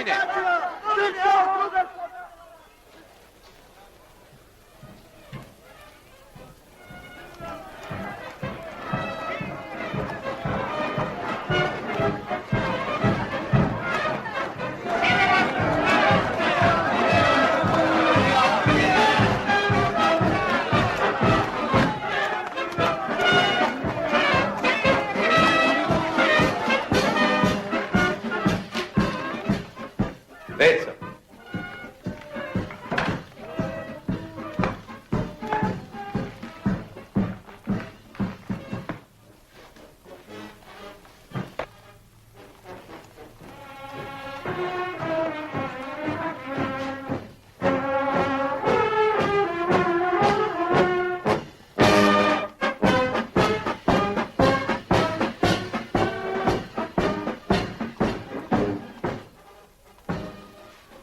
imovine. Veco.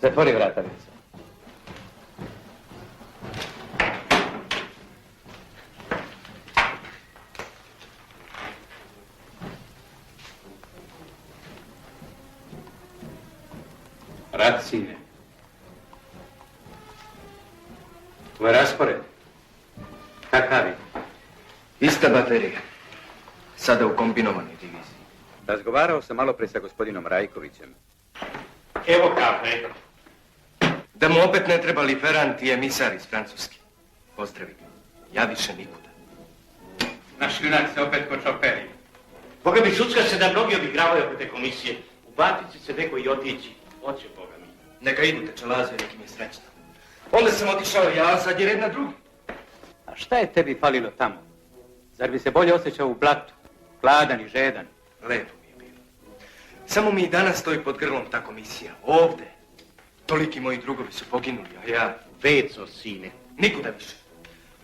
Zatvori vrata, Veco. Rat, sine. Tvoj raspored? Kakav je? Ista baterija. Sada u kombinovanoj diviziji. Razgovarao sam malo pre sa gospodinom Rajkovićem. Evo kafe. Da mu opet ne treba liferant i emisar iz Francuske. Pozdravi ga. Ja više nikuda. Naš junak se opet kočoperi. Boga mi sudska se da mnogi obigravaju oko te komisije. U Batici se neko i otići. Oće, Boga mi. Neka idu te čelazio, nekim je srećno. Onda sam otišao ja, a sad je red na drugi. A šta je tebi falilo tamo? Zar bi se bolje osjećao u blatu? Hladan i žedan. Lepo mi je bilo. Samo mi i danas stoji pod grlom ta komisija. Ovde. Toliki moji drugovi su poginuli, a ja... Veco, sine. Nikuda više.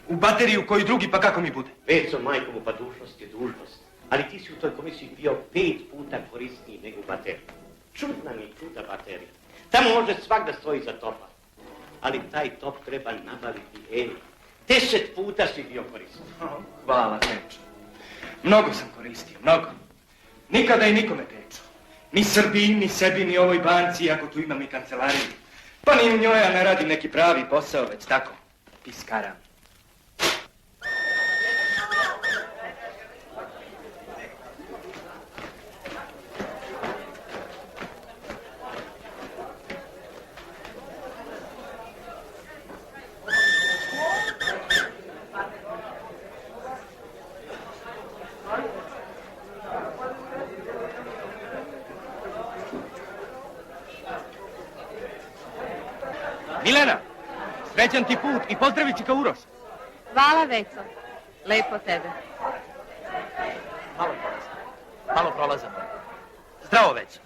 U bateriju koji drugi, pa kako mi bude? Veco, majko mu, pa dužnost je dužnost. Ali ti si u toj komisiji bio 5 puta korisniji nego u bateriju. Čudna mi čuda baterija. Tamo može svak da stoji za topa. Ali taj top treba nabaviti Eni. 10 puta si bio korisniji. Hvala, Tečo. Mnogo sam koristio, mnogo. Nikada i nikome, Tečo. Ni Srbiji, ni sebi, ni ovoj banci, ako tu imam i kancelariju. Pa ni u njoj ja ne radim neki pravi posao, već tako, piskaram. Milena, srećan ti put i pozdravi Čika Uroš. Hvala, Veco. Lepo tebe. Malo prolazam. Zdravo, Veco.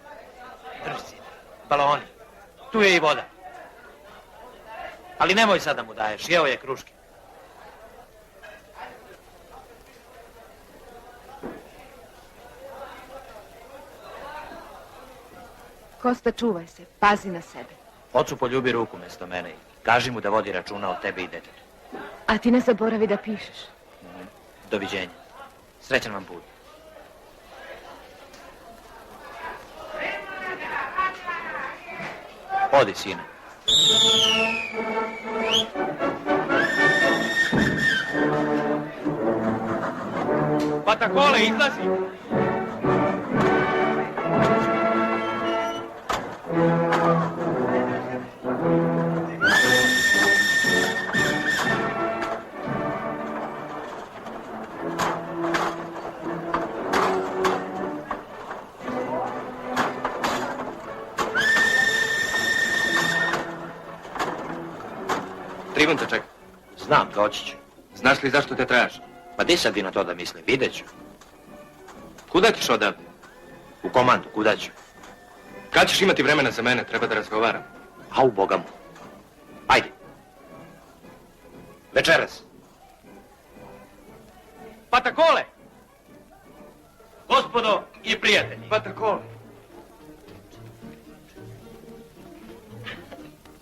Drži si. Baloni. Tu je i voda. Ali nemoj sad da mu daješ, jeo je kruške. Kosta, čuvaj se, pazi na sebe. Ocu poljubi ruku mjesto mene i kaži mu da vodi računa o tebi i detetu. A ti ne zaboravi da pišeš. Doviđenja. Srećan vam put. Odi, sine. Patakole, izlazi! Tribun te čeka. Znam, doći ću. Znaš li zašto te traži? Pa di sad i na to da mislim, vidjet ću. Kuda ćeš odavde? U komandu, kuda ću? Kad ćeš imati vremena za mene, treba da razgovaram. A u Boga mu. Ajde. Večeras. Patakole! Gospodo i prijatelji. Patakole.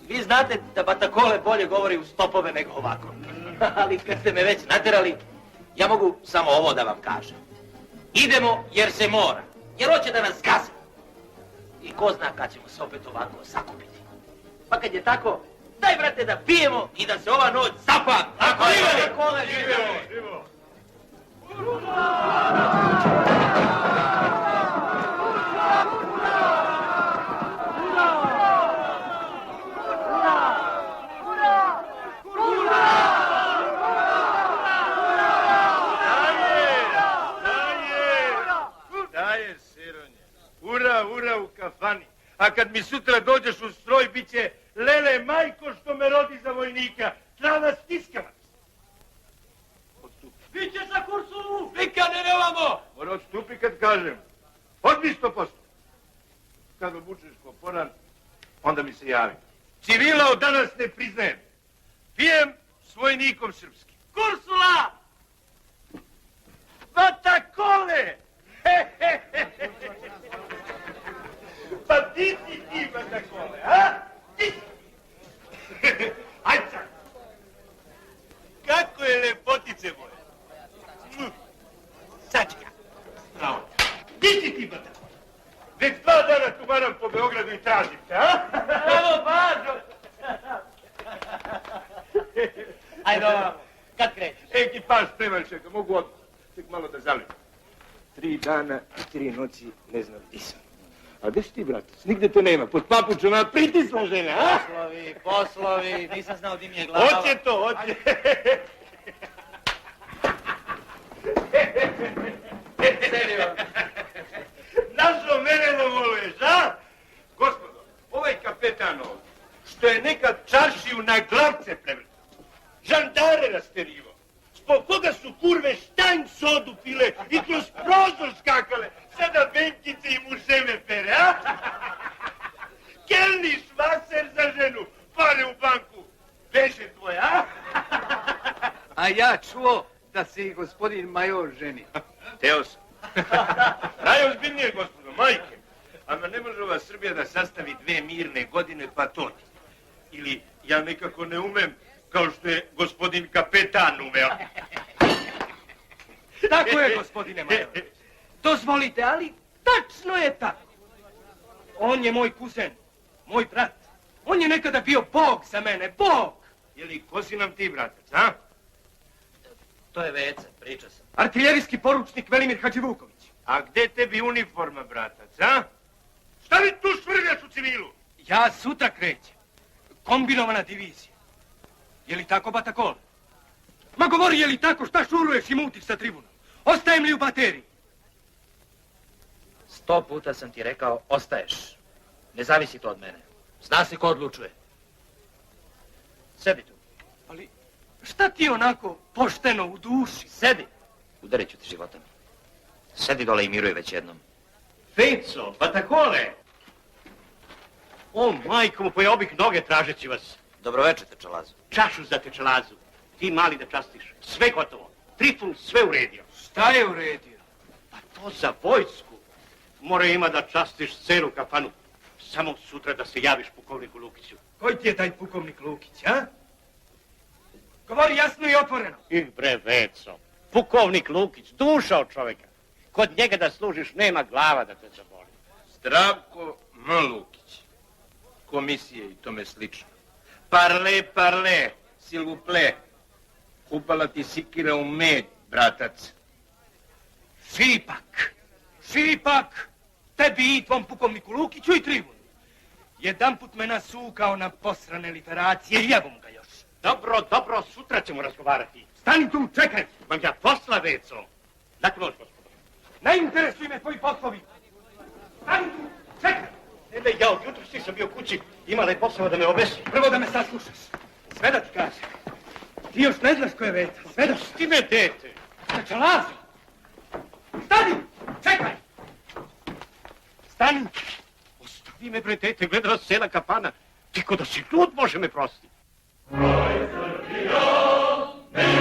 Vi znate da Patakole bolje govori u stopove nego ovako. Ali kad ste me već naterali, ja mogu samo ovo da vam kažem. Idemo jer se mora. Jer hoće da nas gaze. I ko zna kad ćemo se opet ovako sakupiti. Pa kad je tako, daj brate da pijemo i da se ova noć zapamti. Ako živimo! Daje, Seronje. Ura u kafani. A kad mi sutra dođeš u stroj, bit će lele majko što me rodi za vojnika. Trava stiskavac. Odstupi. Biće za kursu! Nikad ne nemamo! Mora odstupi kad kažem. Odbi 100%. Kad obučeš koporan, onda mi se javi. Civila od danas ne priznajem. Pijem s vojnikom srpskim. Kursula! Batakole! Pa ti si ti, Batakole, a? Ti si. Ajde sad. Kako je lepotice moje? Sačka. Bravo. Ti si ti, Batakole. Već 2 dana tumaram po Beogradu i tražim te, a? Bravo, Bažo! Ajde ovamo, kad krećeš? Ekipaž spreman čeka, mogu odmah. Tek malo da zalim. 3 dana i 3 noći ne znam gdje sam. A gdje si ti, bratac? Nigde te nema. Pod papučom, a pritisla žena, a? Poslovi, nisam znao di mi je glava. Hoće to, hoće. Našo mene dovoluješ, a? Gospodo, ovaj kapetan ovdje, što je nekad čaršiju na glavce prevrtao, žandare rasterivo, zbog koga su kurve štanj sodu pile i kroz prozor skakale, sada benkice i muševe pere, a? Kelni švaser za ženu, pare u banku, beše tvoje, a? A ja čuo da se i gospodin major ženi. Teo sam. Najozbiljnije, gospodo, majke. Ama ne može ova Srbija da sastavi 2 mirne godine, pa to ti. Ili ja nekako ne umem, kao što je gospodin kapetan umeo. Tako je, gospodine major. Dozvolite, ali tačno je tako. On je moj kuzen, moj brat. On je nekada bio Bog za mene, Bog. Jeli, ko si nam ti, bratac, a? To je Veca, pričao sam. Artiljerijski poručnik Velimir Hadživuković. A gde tebi uniforma, bratac, a? Šta li tu švrljaš u civilu? Ja sutra krećem. Kombinovana divizija. Je li tako, Batakole? Ma govori, je li tako, šta šuruješ i mutiš sa tribunom? Ostajem li u bateriji? 100 puta sam ti rekao, ostaješ. Ne zavisi to od mene. Zna se ko odlučuje. Sedi tu. Ali šta ti onako pošteno u duši? Sedi. Udarit ću ti životom. Sedi dole i miruj već jednom. Feco, Batakole! O, majko mu, pojobih noge tražeći vas. Dobroveče, tečalazu. Čašu za tečelazu. Ti mali da častiš. Sve gotovo. Trifun sve uredio. Šta je uredio? Pa to za vojsku. Mora ima da častiš celu kafanu. Samo sutra da se javiš pukovniku Lukiću. Koji ti je taj pukovnik Lukić, a? Govori jasno i otvoreno. I bre, Veco. Pukovnik Lukić, duša od čoveka. Kod njega da služiš nema glava da te zaboli. Zdravko M. Lukić. Komisije i tome slično. Parle, s'il vous plaît. Upala ti sikira u med, bratac. Šipak, tebi i tvom pukovniku Lukiću i tribunu. Jedanput me nasukao na posrane literacije i jevom ga još. Dobro, sutra ćemo razgovarati. Stani tu, čekaj. Vam ja posla, Veco. Laku noć, gospodo. Ne interesuju me tvoji poslovi. Stani tu, čekaj. Ebe, ja od jutros nisam bio kući. Imala je posao da me obesi. Prvo da me saslušaš. Sve da ti kažem. Ti još ne znaš ko je Veca. Sve da... Pusti me, dete. Tečalazu. Stani, čekaj. Stani. Ostavi me, bre, dete, gledala cela kapana. Ti ko da si lud može me prosti. Bez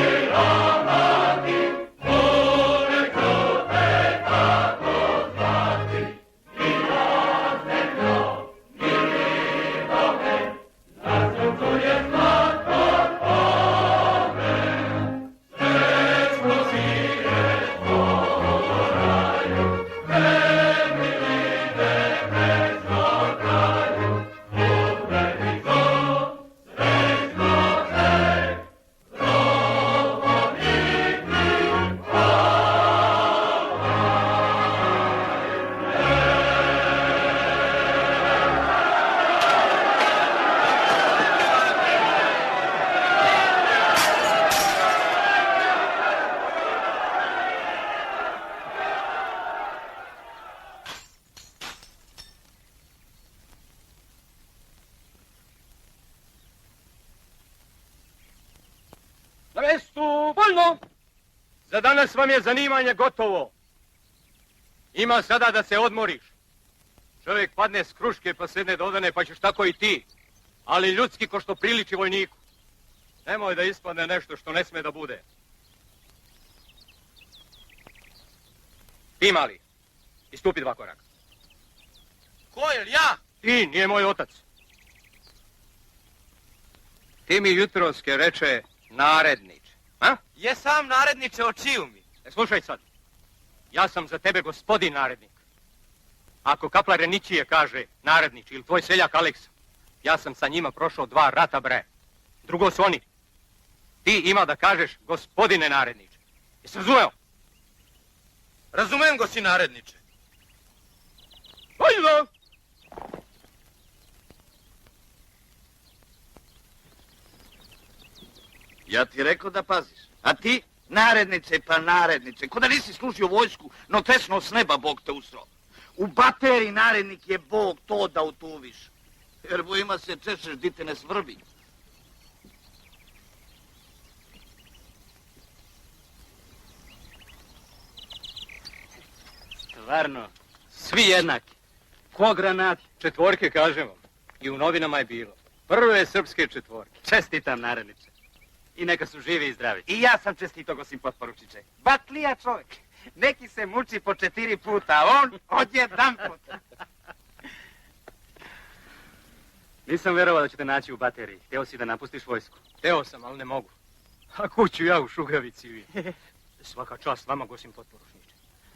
Za danas vam je zanimanje gotovo. Ima sada da se odmoriš. Čovjek padne s kruške pa sedne do odane, pa ćeš tako i ti. Ali ljudski ko što priliči vojniku. Nemoj da ispadne nešto što ne sme da bude. Ti mali, istupi 2 koraka. Ko je, ja? Ti, nije moj otac. Ti mi jutroske reče naredniče. A? Je sam naredniče, očiju mi. Slušaj sad. Ja sam za tebe gospodin narednik. Ako kaplar Renićije kaže narednič ili tvoj seljak Aleksa, ja sam sa njima prošao 2 rata, bre. Drugo su oni. Ti ima da kažeš gospodine naredniče. Jesi razumeo? Razumem go si naredniče. Ajde! Ja ti rekao da paziš. A ti? Naredniče pa naredniče. Ko da nisi služio vojsku, no tesno s neba Bog te usro. U bateriji narednik je Bog, to da utuviš. Jer bojima se češeš, di te ne svrbi. Stvarno, svi jednaki. Ko granati? 4, kažem vam. I u novinama je bilo. Prve srpske 4. Čestitam, naredniče. I neka su živi i zdravi. I ja sam čestito, gosim potporučiće. Baklija čovjek. Neki se muči po 4 puta, a on odjedan put. Nisam vjerovao da ćete naći u bateriji. Hteo si da napustiš vojsku. Teo sam, ali ne mogu. A kuću ja u Šugavici vi. Svaka čast vama, gosim potporučniče.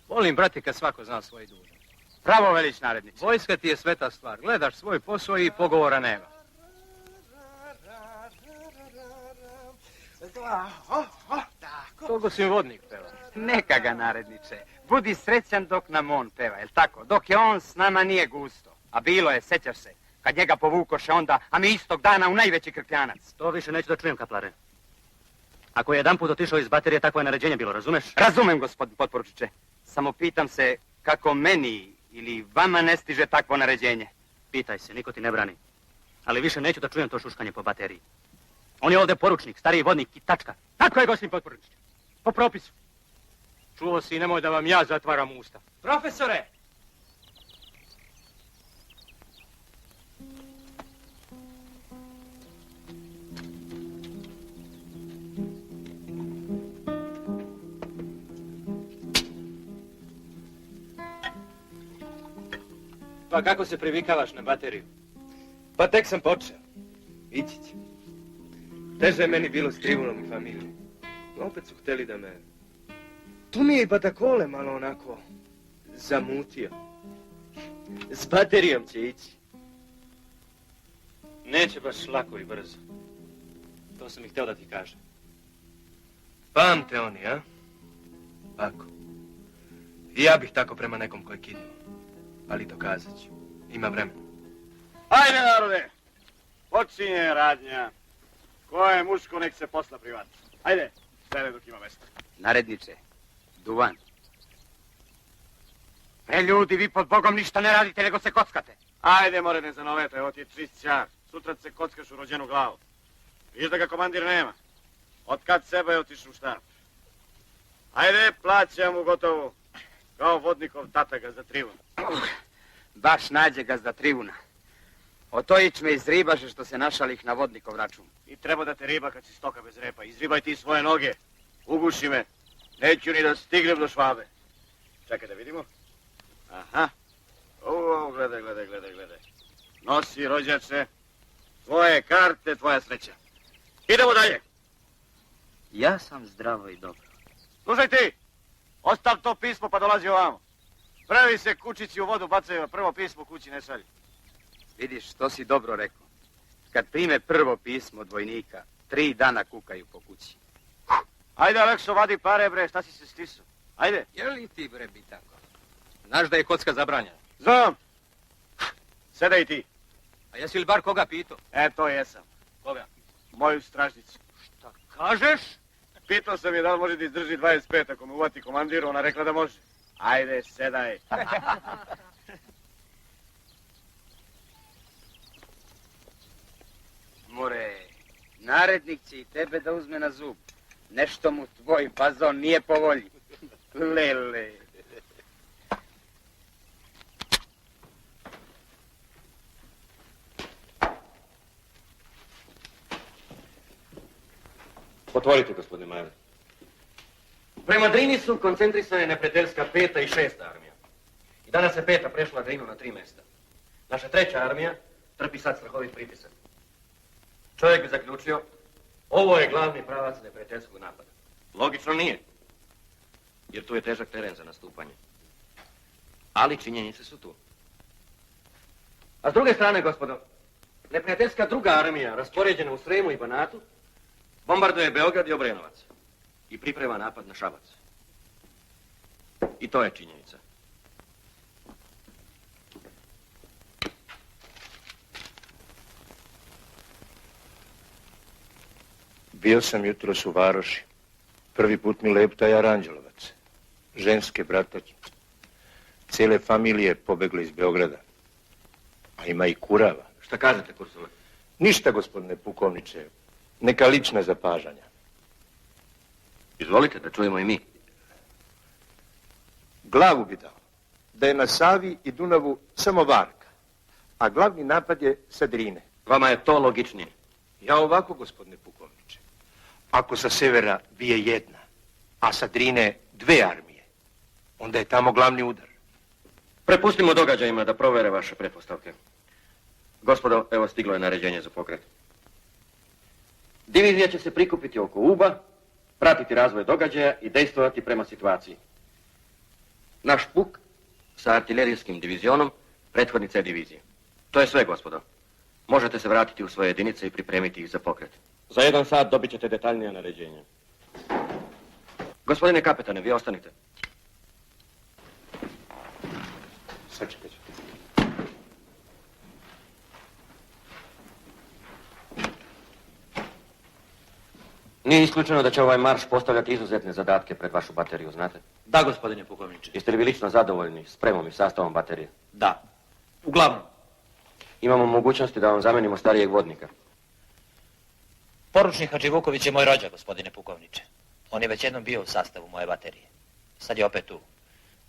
Volim, brate, kad svako zna svoje dužnosti. Pravo veliš, naredniče. Vojska ti je sveta stvar. Gledaš svoj posao i pogovora nema. To gosim vodnik peva. Neka ga, naredniče. Budi srećan dok nam on peva, jel tako? Dok je on s nama nije gusto. A bilo je, sećaš se, kad njega povukoše onda, a mi istog dana u najveći krkljanac. To više neću da čujem, kaplare. Ako je jedan put otišao iz baterije, takvo je naređenje bilo, razumeš? Razumem, gospodin potporučiće. Samo pitam se kako meni ili vama ne stiže takvo naređenje. Pitaj se, niko ti ne brani. Ali više neću da čujem to šuškanje po bateriji. On je ovdje poručnik, stariji vodnik i tačka. Tako je, gosim potporučiće. Po propisu. Čuo si, nemoj da vam ja zatvaram usta. Profesore! Pa kako se privikavaš na bateriju? Pa tek sam počeo. Ići će. Teže je meni bilo s Trivunom i familijom. Opet su hteli da me... Tu mi je i Batakole malo onako zamutio. S baterijom će ići. Neće baš lako i brzo. To sam i htio da ti kažem. Pamte oni, a? Ako. I ja bih tako prema nekom koji kidnu. Ali dokazat ću. Ima vremena. Ajde, narode! Počinje radnja. Ko je muško, nek se posla privatno. Ajde, sede dok ima mesta. Naredniče, duvan. Ljudi, vi pod Bogom ništa ne radite, nego se kockate. Ajde, more, ne zanovete, evo ti je čist čar. Sutra se kockaš u rođenu glavu. Viš da ga komandir nema. Otkad seba je otišao u štab. Ajde, plaćam mu gotovo. Kao vodnikov tata ga za Trivun. Baš nađe ga za Trivuna. Otojić me izribaše što se našalih na vodnikov račun. I treba da te riba kad si stoka bez repa. Izribaj ti svoje noge. Uguši me. Neću ni da stignem do Švabe. Čekaj da vidimo. Aha. Gledaj. Nosi, rođače. Tvoje karte, tvoja sreća. Idemo dalje. Ja sam zdravo i dobro. Slušaj ti. Ostav to pismo pa dolazi ovamo. Pravi se kučići u vodu bacaju, prvo pismo kući ne šalji. Vidiš, to si dobro rekao. Kad prime prvo pismo od vojnika, 3 dana kukaju po kući. Ajde, Alekso, vadi pare, bre, šta si se stisao? Ajde. Je li ti, bre, bi tako? Znaš da je kocka zabranjena? Znam. Sedaj i ti. A jesi li bar koga pitao? To jesam. Koga? Moju stražnicu. Šta kažeš? Pitao sam je da li može da izdrži 25 ako me uvati komandir, ona rekla da može. Ajde, sedaj. More, narednik će i tebe da uzme na zub. Nešto mu tvoj bazon nije po volji. Lele. Otvorite, gospodine Majer. Prema Drini su koncentrisane neprijateljska 5. i 6. armija. I danas je 5. prešla Drinu na 3 mjesta. Naša 3. armija trpi sad strahovit pritisak. Čovjek bi zaključio, ovo je glavni pravac neprijateljskog napada. Logično nije, jer tu je težak teren za nastupanje. Ali činjenice su tu. A s druge strane, gospodo, neprijateljska 2. armija, raspoređena u Sremu i Banatu, bombarduje Beograd i Obrenovac i priprema napad na Šabac. I to je činjenica. Bio sam jutros u Varoši. Prvi put mi leptaje Aranđelovac. Ženske bratače. Cijele familije pobegle iz Beograda. A ima i kurava. Šta kažete, Kursule? Ništa, gospodine pukovniče. Neka lična zapažanja. Izvolite da čujemo i mi. Glavu bi dao da je na Savi i Dunavu samo Varka, a glavni napad je sa Drine. Vama je to logičnije. Ja ovako, gospodine pukovniče. Ako sa severa bije 1, a sa Drine 2 armije, onda je tamo glavni udar. Prepustimo događajima da provere vaše pretpostavke. Gospodo, evo stiglo je naređenje za pokret. Divizija će se prikupiti oko Uba, pratiti razvoj događaja i dejstvovati prema situaciji. Naš puk sa artilerijskim divizionom prethodnica je divizije. To je sve, gospodo. Možete se vratiti u svoje jedinice i pripremiti ih za pokret. Za 1 sat dobit ćete detaljnije naređenje. Gospodine kapetane, vi ostanite. Sačekat ću. Nije isključeno da će ovaj marš postavljati izuzetne zadatke pred vašu bateriju, znate? Da, gospodine pukovniče. Jeste li vi lično zadovoljni spremom i sastavom baterije? Da. Uglavnom. Imamo mogućnosti da vam zamenimo starijeg vodnika. Poručnik Hadživuković je moj rođak, gospodine pukovniče. On je već jednom bio u sastavu moje baterije. Sad je opet tu.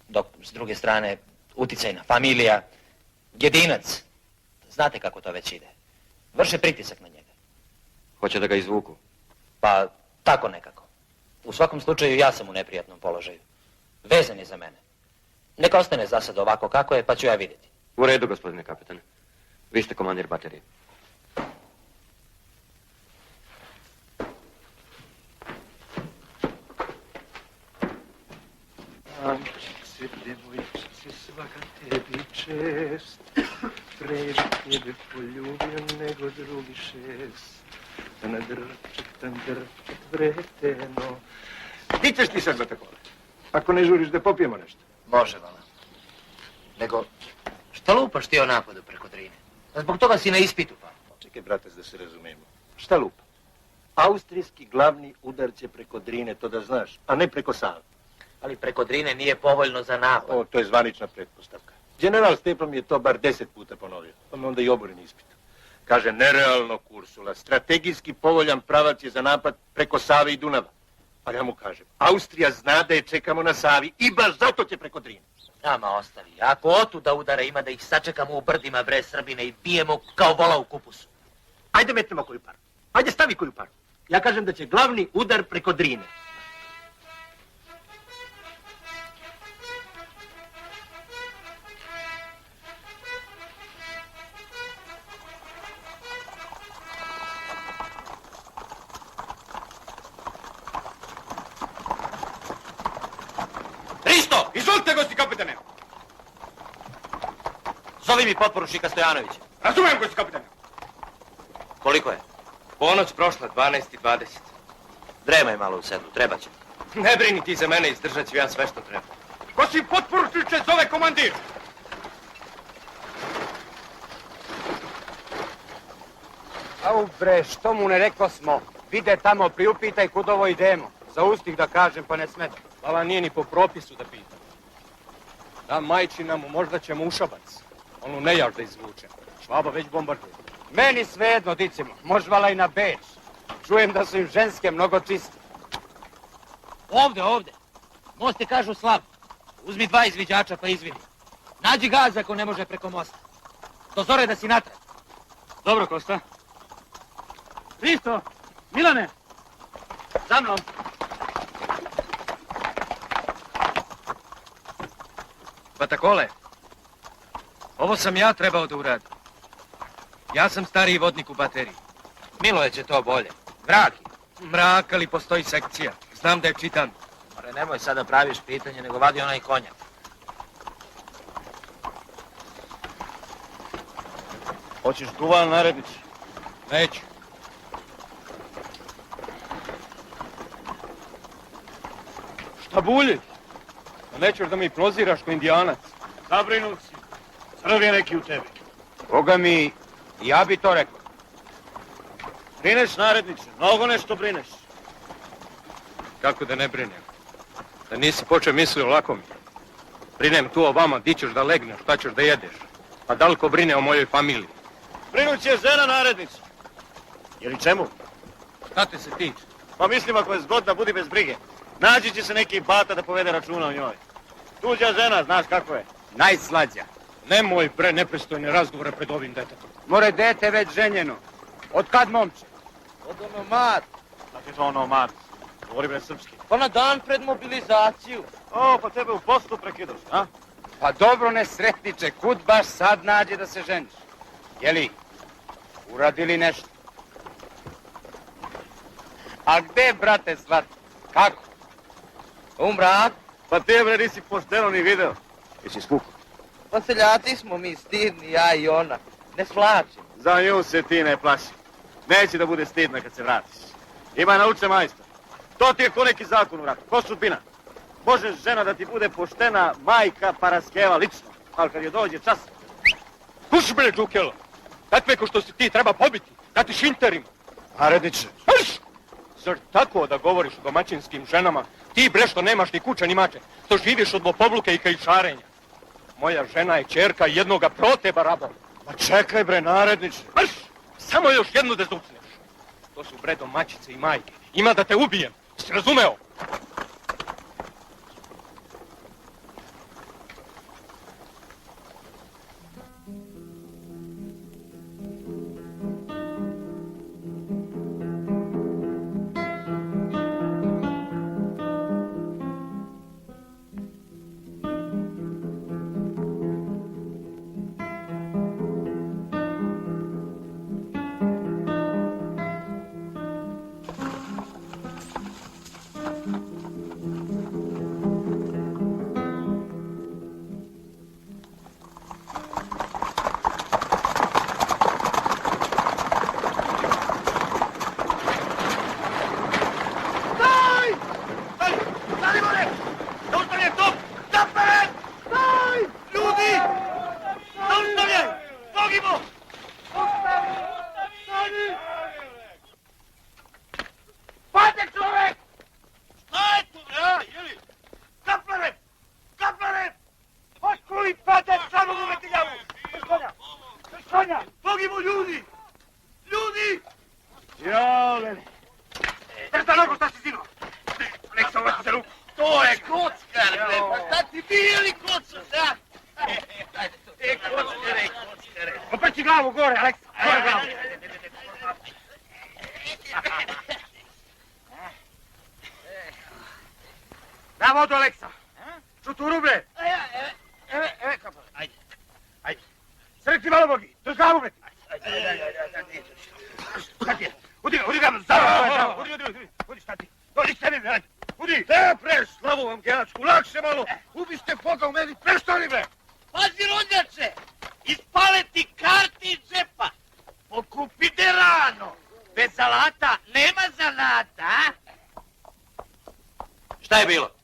Dok, s druge strane, uticajna familija, jedinac. Znate kako to već ide. Vrše pritisak na njega. Hoće da ga izvuku? Pa, tako nekako. U svakom slučaju, ja sam u neprijatnom položaju. Vezan je za mene. Neka ostane za sad ovako kako je, pa ću ja vidjeti. U redu, gospodine kapitane. Vi ste komandir baterije. Ančice, devojčice, svaka tebi čest. Pre bi tebe poljubio nego drugi 6. Tan drčet, vreteno. Di ćeš ti sad na takole? Ako ne žuriš da popijemo nešto. Može, vala. Nego, što lupaš ti o napadu preko Drine? Zbog toga si na ispitu, pa. Čekaj, brate, da se razumemo. Šta lupa? Austrijski glavni udar će preko Drine, to da znaš, a ne preko Save. Ali preko Drine nije povoljno za napad. O, to je zvanična pretpostavka. General Stepro mi je to bar 10 puta ponovio, pa me onda i oboren ispit. Kaže, nerealno, Kursula, strategijski povoljan pravac je za napad preko Save i Dunava. Ali ja mu kažem, Austrija zna da je čekamo na Savi i baš zato će preko Drine. Nama ostavi. Ako otuda udara ima da ih sačekamo u brdima, bre, Srbine, i bijemo kao vola u kupusu. Ajde metnemo koju paru. Ajde stavi koju paru. Ja kažem da će glavni udar preko Drine. Risto! Izvolite, gosti kapitane! Zovi mi potporučnika Stojanovića. Razumijem, gosti kapitane! Koliko je? Ponoć prošla, 12:20. Dremaj malo u sedlu, treba će. Ne brini ti za mene, izdržat ću ja sve što treba. Ko si potporučniče, zove komandir! Au bre, što mu ne rekao smo? Vide tamo, priupitaj kud ovo idemo. Za ustih da kažem, pa ne smeta. Vala nije ni po propisu da pita. Da majčina mu možda ćemo u Šabac. Onu nejaž da izvuče. Švaba već bombarduje. Meni svejedno, dicimo, možvala i na Beč. Čujem da su im ženske mnogo čiste. Ovde. Most je, kažu, slab. Uzmi 2 izviđača pa izvidi. Nađi gaz ako ne može preko mosta. Do zore da si natrag. Dobro, Kosta. Hristo, Milane, za mnom. Batakole, ovo sam ja trebao da uradim. Ja sam stariji vodnik u bateriji. Miloje će to bolje. Mrak, ali postoji sekcija. Znam da je čitam. More, nemoj sada praviš pitanje, nego vadi onaj konjak. Hoćeš duvan, naredniče? Neću. Šta bulji? Nećeš da mi proziraš ko indijanac. Zabrinut si. Crv je neki u tebi. Boga mi, ja bi to rekao. Brineš, naredniče, mnogo nešto brineš. Kako da ne brinem? Da nisi počeo mislio lako mi. Brinem tu o vama, di ćeš da legneš, šta ćeš da jedeš. Pa daleko brine o mojoj familiji. Brinut će žena, narednice. Jer i čemu? Šta te se tiče? Pa mislim, ako je zgodna, budi bez brige. Nađi će se neki bata da povede računa o njoj. Tuđa žena, znaš kako je. Najslađa. Nemoj bre nepristojne razgovore pred ovim detetom. More dete već ženjeno. Od kad, momče? Od onomat. Znate je to ono, mat? Govori bre srpski. Pa na dan pred mobilizaciju. O, pa tebe u poslu prekidoš, a? Pa dobro, nesretniče, kud baš sad nađe da se ženiš? Jeli, uradili nešto? A gde, brate slatki? Kako? Mrak, Pa te bre nisi pošteno ni video. Jesi spukao? pa seljaci smo mi, stidni, ja i ona. Ne svlačim. Za nju se ti ne plaši. Neće da bude stidna kad se vratiš. Ima nauče majstor. To ti je ko neki zakon u ratu, ko sudbina. Možeš žena da ti bude poštena majka Paraskeva lično, ali kad je dođe čas... Kuš bre, Đukelo! Takve ko što si ti treba pobiti, dati šinterima. Naredniče. Zar tako da govoriš o domaćinskim ženama? Ti bre što nemaš ni kuća ni mače, što živiš od lopovluke i kajšarenja. Moja žena je ćerka jednoga proteba raba. Pa čekaj bre, naredniče. Mrš! Samo još jednu da zucneš. To su bre domaćice i majke. Ima da te ubijem. Si razumeo? Na vodu, Aleksa! Čuturu, bre! Evo, kapal. Ajde. Srekni malo, Bogi! Do glavu, bre! Ajde. Šta ti je? Udi ga, udi, šta ti? Dođi s tebi, bre! Udi! Te pre, slavu vam gejačku, lakše malo! Ubiste Boga u meni, prestani bre! Pazi, rođače! Ispale ti karti iz džepa! Pokupite rano! Bez alata nema zanata, a? Šta je bilo?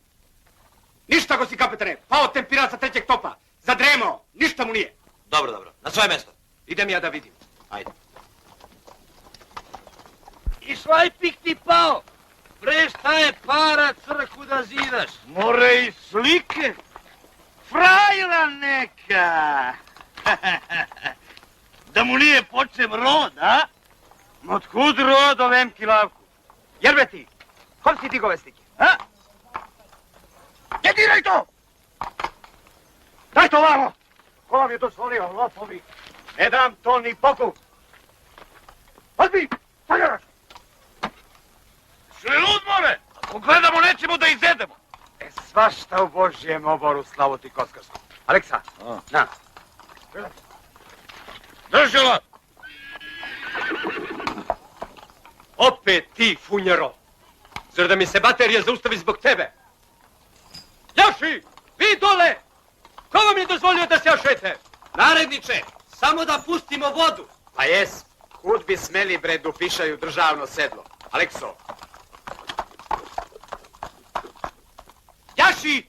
Ništa, gosti kapetane! Pao tempirat sa 3. topa! Zadremao! Ništa mu nije! Dobro. Na svoje mesto. Idem ja da vidim. Ajde. I šlajpik ti pao! Bre, šta je para crku da zidaš? More i slike! Frajla neka! Da mu nije počem rod, a? Otkud rod ovem kilavku? Jer be ti, kom si digove slike? A? Ne diraj to! Daj to vamo! Ko vam je dozvolio, lopovi? Ne dam to ni Bogu! Odbi! Staljaraš! Sve lud, more! Ako gledamo, nećemo da izjedemo. Svašta u Božjem oboru, slavo ti kockarsku. Aleksa, na. Drži lot! Opet ti, funjero! Zar da mi se baterija zaustavi zbog tebe? Jaši! Vi dole! Ko vam je dozvolio da se jašete? Naredniče, samo da pustimo vodu. Pa jes, kud bi smeli bre dupišaju državno sedlo. Alekso. Jaši!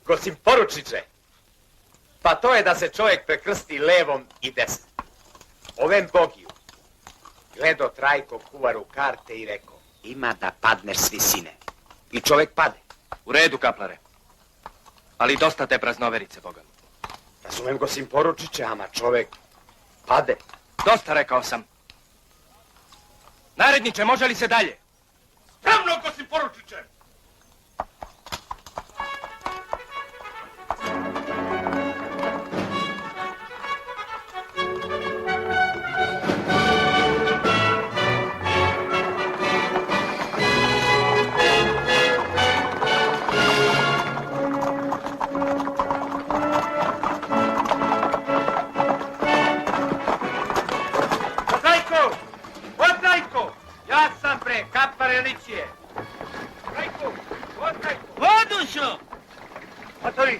Gosim poručiće. Pa to je da se čovjek prekrsti levom i desnom. Ovem Bogiju. Gledo Trajko kuvaru karte i rekao, ima da padneš s visine. I čovjek pade. U redu, kaplare. Ali dosta te praznoverice, Boga. Razumem Gosim poručiće, ama čovjek pade. Dosta, rekao sam. Naredniče, može li se dalje? Pravno, ko si poručiće! Ja sam bre, kapare ličije. Vodušo! Otvori.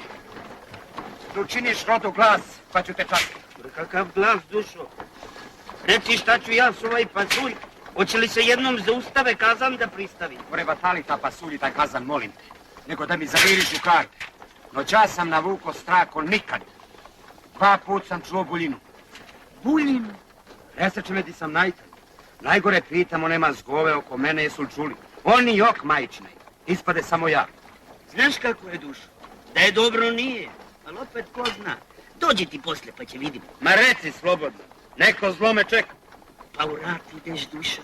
Tu učiniš rodu glas, pa ću te čakati. Kakav glas, dušo? Reci šta ću ja s ovaj pasulj. Hoće li se jednom zaustave kazan da pristavi? More batali ta pasulj i taj kazan, molim te. Nego da mi zaviriš u karte. Noća sam navuko strako nikad. 2 put sam čuo buljinu. Buljinu? Presreće me di sam najtan. Najgore pitamo, nema zgove oko mene, jesu li čuli? Oni jok majčine. Ispade samo ja. Znaš kako je, dušo? Da je dobro nije, ali opet ko zna. Dođi ti posle pa će vidimo. Ma reci slobodno. Neko zlo me čeka. Pa u rat ideš, dušo.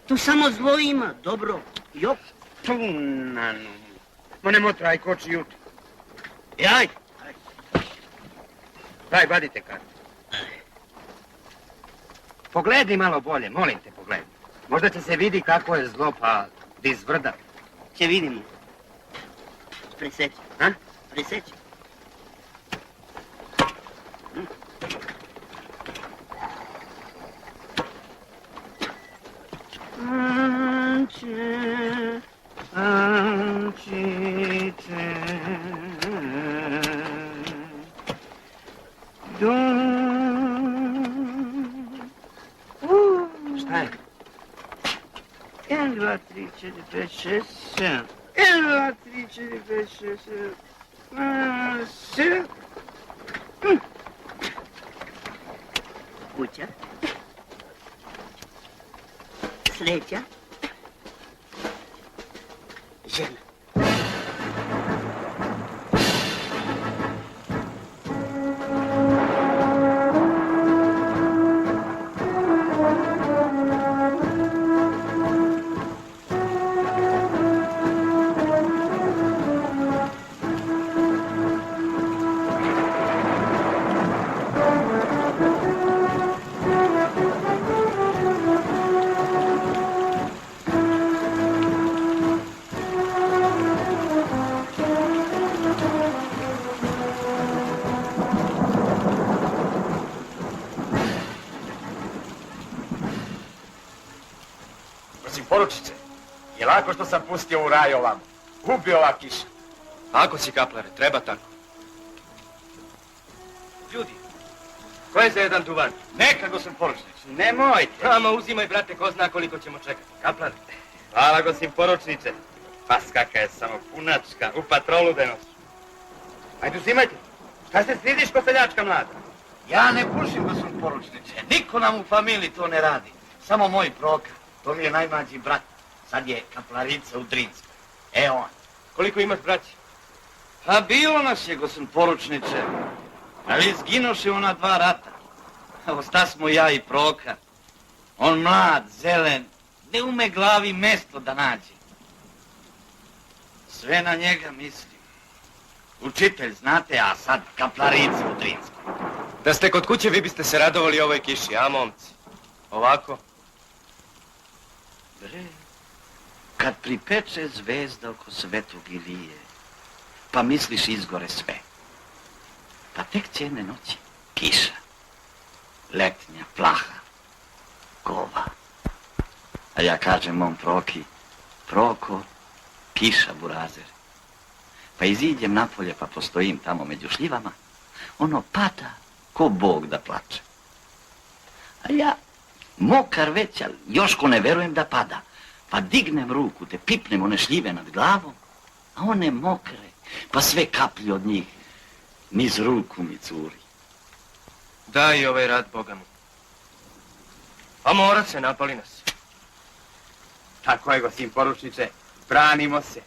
Tu samo zlo ima, dobro. Jok. Tu nanu. Ma nemo traj koči jut. Jaj. Daj, vadite kartu. Pogledaj malo bolje, molim te, pogledaj. Možda će se vidi kako je zlo, pa di zvrda. Će vidimo. Preseći. A? Preseći. Šta je? 1, 2, 3, 4, 5, 6, 7. 1, 2, 3, 4, 5, 6, 7. Kuća. Sreća. Žena. Poručiće, je lako što sam pustio u raj ovam. Ubio ova kiša. Ako si, kaplare, treba tako. Ljudi, ko je za jedan duvan? Neka, Gosim poručniče. Nemojte. Ama uzimaj, brate, ko zna koliko ćemo čekati. Kaplan, hvala Gosim poručniče. Pas kaka je samo punačka, u patrolu denos. Ajde uzimajte. Šta se stidiš ko seljačka mlada? Ja ne pušim, Gosim poručniče. Niko nam u familiji to ne radi. Samo moj Proka. To mi je najmlađi brat. Sad je kaplarica u Drinskoj. On. Koliko imaš braći? Pa bilo nas je, Gosim poručniče. Ali izginoše ona 2 rata. Osta smo ja i Proka. On mlad, zelen, ne ume glavi mesto da nađe. Sve na njega mislim. Učitelj, znate, a sad kaplarici u Drinskoj. Da ste kod kuće, vi biste se radovali ovoj kiši, a momci? Ovako? Bre, kad pripeče zvezda oko svetog Ilije, pa misliš izgore sve. Pa tek će jedne noći kiša, letnja, plaha, gova. A ja kažem mom Proki, Proko, kiša burazer. Pa iziđem napolje pa postojim tamo među šljivama, ono pada ko Bog da plače. A ja, mokar već, ali još ko ne verujem da pada, pa dignem ruku te pipnem one šljive nad glavom, a one mokre, pa sve kaplje od njih niz ruku mi curi. Daj ovaj rat Boga mu. A mora se, napali nas. Tako je, gosim poručniče, branimo se.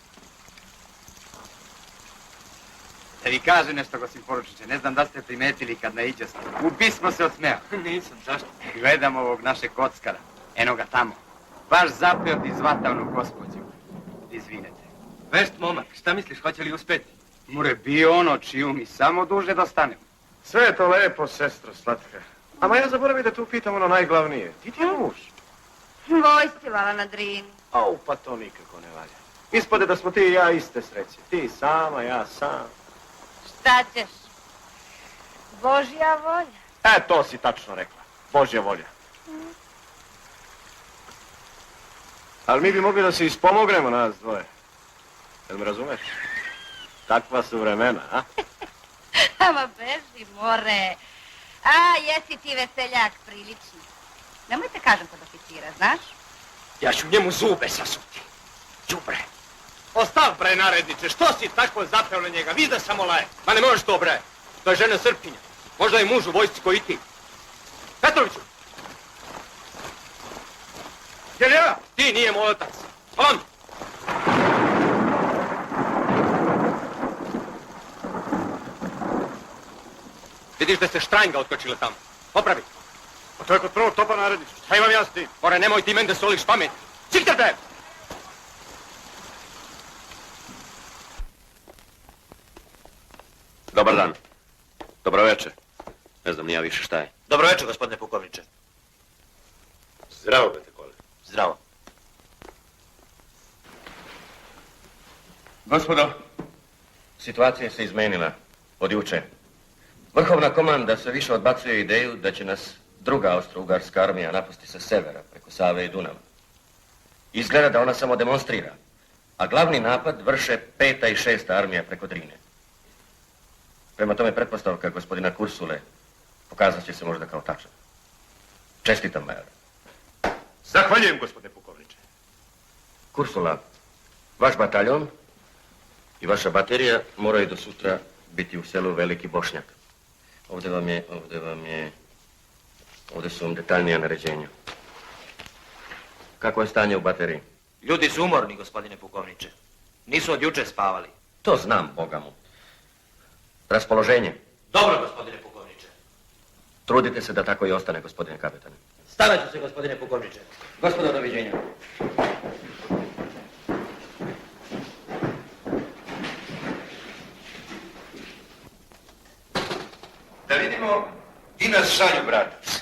Da vi kažem nešto, gosim poručniče, ne znam da ste primetili kad naiđoste. Ubismo se od smeha. Nisam, zašto? Gledam ovog našeg kockara, eno ga tamo. Baš zapeo ti zvata onu gospođu. Izvinete. Vešt momak, šta misliš, hoće li uspjeti? Mure, bio ono čiju mi samo duže dostanemo. Sve je to lepo, sestro slatka. Ama ja zaboravim da tu pitam ono najglavnije. Ti je muž? Vojstivala na Drini. Au, pa to nikako ne valja. Ispade da smo ti i ja iste sreće. Ti sama, ja sam. Šta ćeš? Božja volja. To si tačno rekla. Božja volja. Ali mi bi mogli da se ispomognemo nas dvoje. Jel me razumeš? Takva su vremena, a? Ama beži, more. A, jesi ti veseljak prilični. Nemojte kažem kod oficira, znaš? Ja ću njemu zube sasuti. Đubre. Ostav, bre, naredniče, što si tako zapeo na njega? Vidi da samo laje. Ma ne možeš to, bre. To je žena Srpkinja. Možda je muž u vojsci koji ti. Petroviću! Jel ja? Ti nije moj otac. On! Vidiš da se Štrajnga otkočila tamo. Popravi. Pa to je kod prvog topa narednicu. Šta imam ja s tim? More, nemoj ti meni da soliš pamet. Cikte, bre! Dobar dan. Dobro večer. Ne znam ni ja više šta je. Dobro večer, gospodine pukovniče. Zdravo, Betekole. Zdravo. Gospodo, situacija se izmenila od juče. Vrhovna komanda sve više odbacuje ideju da će nas druga austro-ugarska armija napasti sa severa, preko Save i Dunava. Izgleda da ona samo demonstrira, a glavni napad vrše 5. i 6. armija preko Drine. Prema tome pretpostavka gospodina Kursule pokazat će se možda kao tačna. Čestitam, major. Zahvaljujem, gospodine pukovniče. Kursula, vaš bataljon i vaša baterija moraju do sutra biti u selu Veliki Bošnjak. Ovdje su vam detaljnija naređenja. Kako je stanje u bateriji? Ljudi su umorni, gospodine pukovniče. Nisu od juče spavali. To znam, Boga mu. Raspoloženje? Dobro, gospodine pukovniče. Trudite se da tako i ostane, gospodine kapetane. Starat ću se, gospodine pukovniče. Gospodo, doviđenja. Da vidimo i nas šalju, bratac.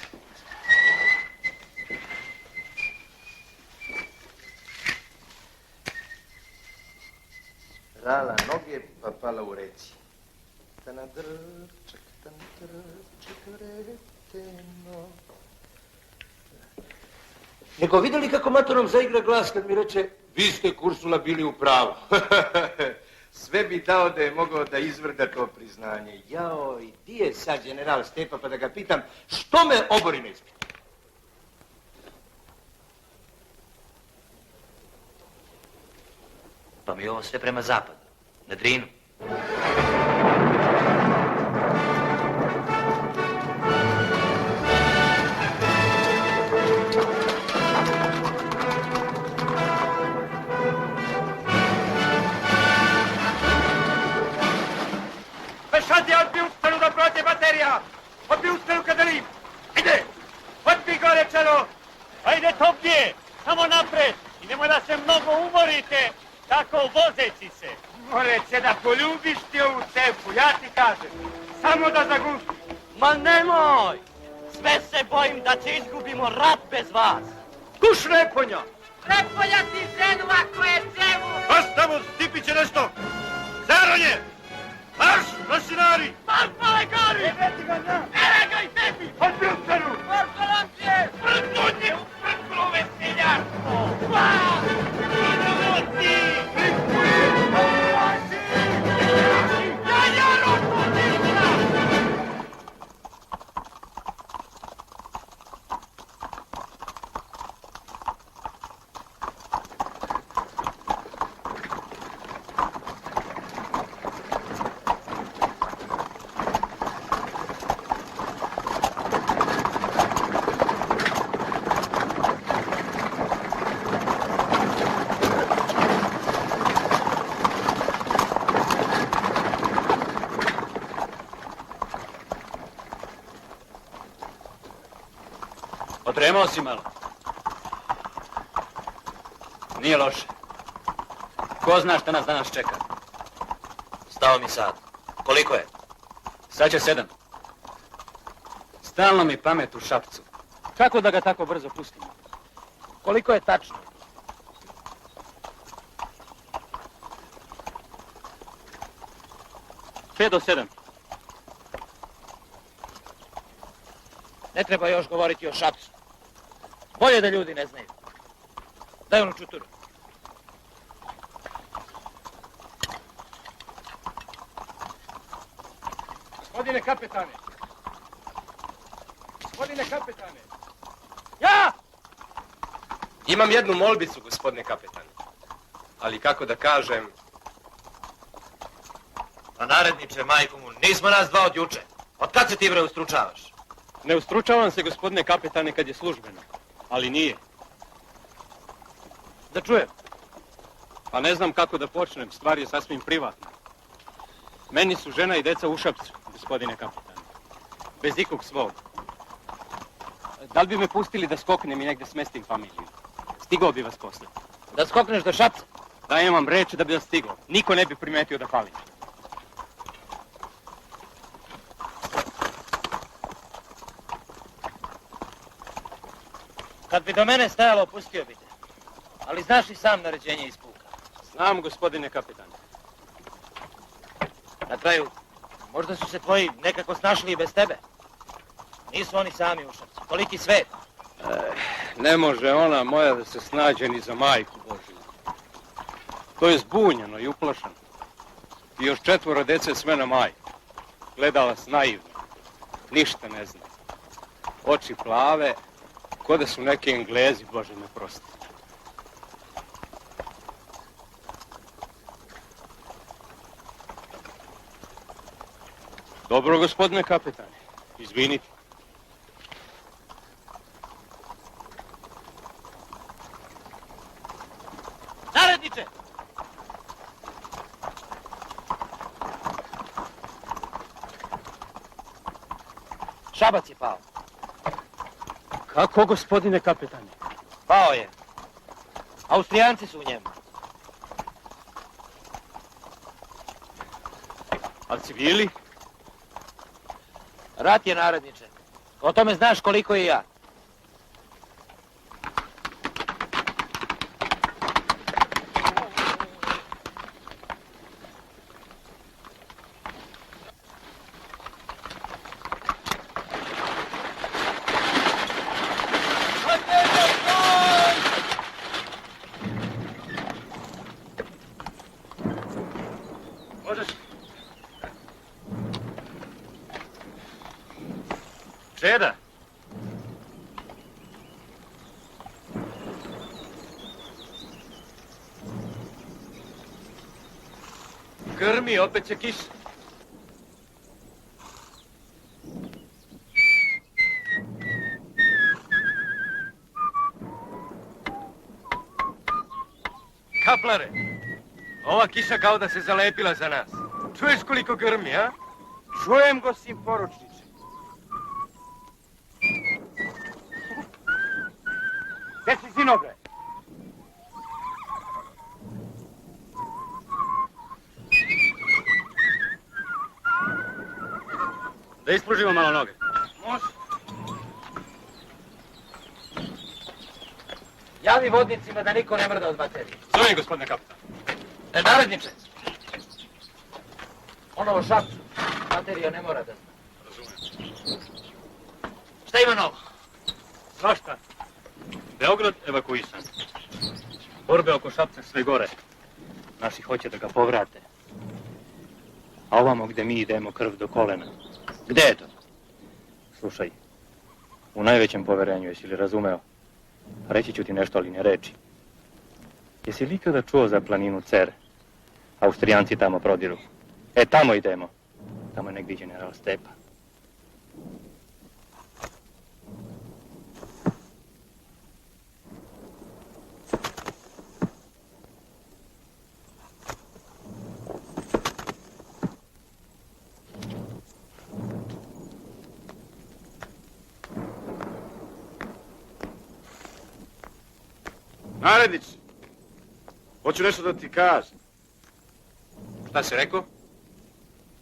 Rala noge pa pala u reci. Nego vidjeli kako matorom zaigra glas kad mi reče vi ste, Kursula, bili u pravu. Sve bi dao da je mogao da izvrda to priznanje. Jao, i di je sad general Stepa pa da ga pitam što me obori na ispitu? Pa mi je ovo sve prema zapadu, na Drinu. Pešati, odbi u stranu da prođe baterija! Odbi u stranu Kadalim! Ide! Odbi gore, čelo! Ajde, Topije! Samo napred! I nemoj da se mnogo umorite! Tako vozeći se. More se da poljubiš ti ovu cepu, ja ti kažem. Samo da zagustiš. Ma nemoj! Sve se bojim da će izgubimo rat bez vas. Kuš Reponja! Repolja ti ženu ako je cevu! Ostavo, Stipić je nešto! Zaronje! Marš, mašinari! Marš, malekari! Evreti ga na! Eregaj tebi! Od Brustanu! Maršalancije! Prdnutnje u prdnu veseljarstvo! Idemo ti! Odremao si malo. Nije loše. Ko zna šta nas danas čeka? Stao mi sad. Koliko je? Sad će 7. Stalno mi pamet u šapcu. Kako da ga tako brzo pustimo? Koliko je tačno? Pet do 7. Ne treba još govoriti o Šapcu. Bolje da ljudi ne znaju. Daj onu čuturu. Gospodine kapetane! Gospodine kapetane! Ja! Imam jednu molbicu, gospodine kapetane. Ali kako da kažem... Pa naredniče, majku mu, nismo nas dva od juče. Od kad se ti bre ustručavaš? Ne ustručavam se, gospodine kapetane, kad je službeno. Ali nije. Da čujem. Pa ne znam kako da počnem, stvar je sasvim privatna. Meni su žena i deca u Šapcu, gospodine kapetane. Bez ikog svog. Da li bi me pustili da skoknem i negdje smestim familiju? Stigao bi vas posle. Da skokneš do Šapca? Dajem vam reč da bi vas stigao. Niko ne bi primetio da falim. Kad bi do mene stajalo, pustio bi te. Ali znaš li sam naređenje iz puka? Znam, gospodine kapetane. Na kraju, možda su se tvoji nekako snašli i bez tebe. Nisu oni sami u Šapcu. Koliki svet. Ne može ona moja da se snađe ni za majku Božiju. To je zbunjeno i uplašeno. I još 4 dece sve na majku. Gledala s naivno. Ništa ne zna. Oči plave, ko da su neki Englezi, Bože me prosti. Dobro, gospodine kapetane. Izvinite. Naredniče! Šabac je pao. Kako, gospodine kapetane? Pao je. Austrijanci su u njemu. A civili? Rat je, naredniče. O tome znaš koliko i ja. Možeš? Čeda? Grmi, opet će kiša. Kaplare, ova kiša kao da se zalepila za nas. Čuješ koliko grmi, a? Čujem go, sin poručniče. Gde si, sinobre? Da ispružimo malo noge. Može. Javi vodnicima da niko ne mrda od baterije. Zovem, gospodine kapitan. Naredniče. Ono o Šapcu. Baterija ne mora da zna. Razumijem. Šta ima novo? Svašta. Beograd evakuisan. Borbe oko Šapca sve gore. Naši hoće da ga povrate. A ovamo gde mi idemo krv do kolena. Gde je to? Slušaj, u najvećem poverenju, jesi li razumeo? Reći ću ti nešto, ali ne reči. Jesi li ikada čuo za planinu Cer? Austrijanci tamo prodiru. E, tamo idemo. Tamo je negdje general Stepa. Narednić, hoću nešto da ti kažem. Šta si rekao?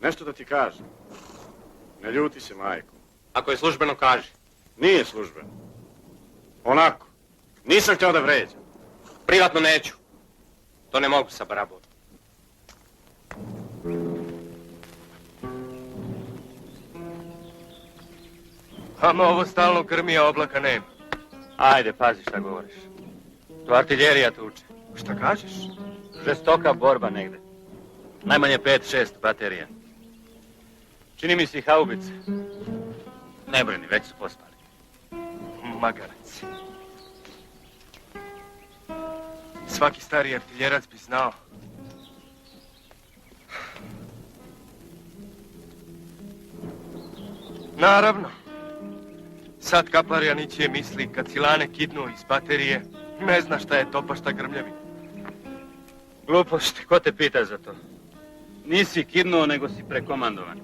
Nešto da ti kažem. Ne ljuti se, majko. Ako je službeno, kaži. Nije službeno. Onako. Nisam htio da vređam. Privatno neću. To ne mogu sa barabom. Ama ovo stalno krmi, a oblaka nema. Ajde, pazi šta govoriš. To artiljerija tuče. Šta kažeš? Žestoka borba negde. Najmanje 5-6 baterija. Čini mi se i haubice. Ne brini, već su pospali. Magarac. Svaki stari artiljerac bi znao. Naravno. Sad kaplar Janićije misli kad silane kidnu iz baterije, ne zna šta je topa, šta grmljavi. Glupost, ko te pita za to? Nisi kidnuo, nego si prekomandovan.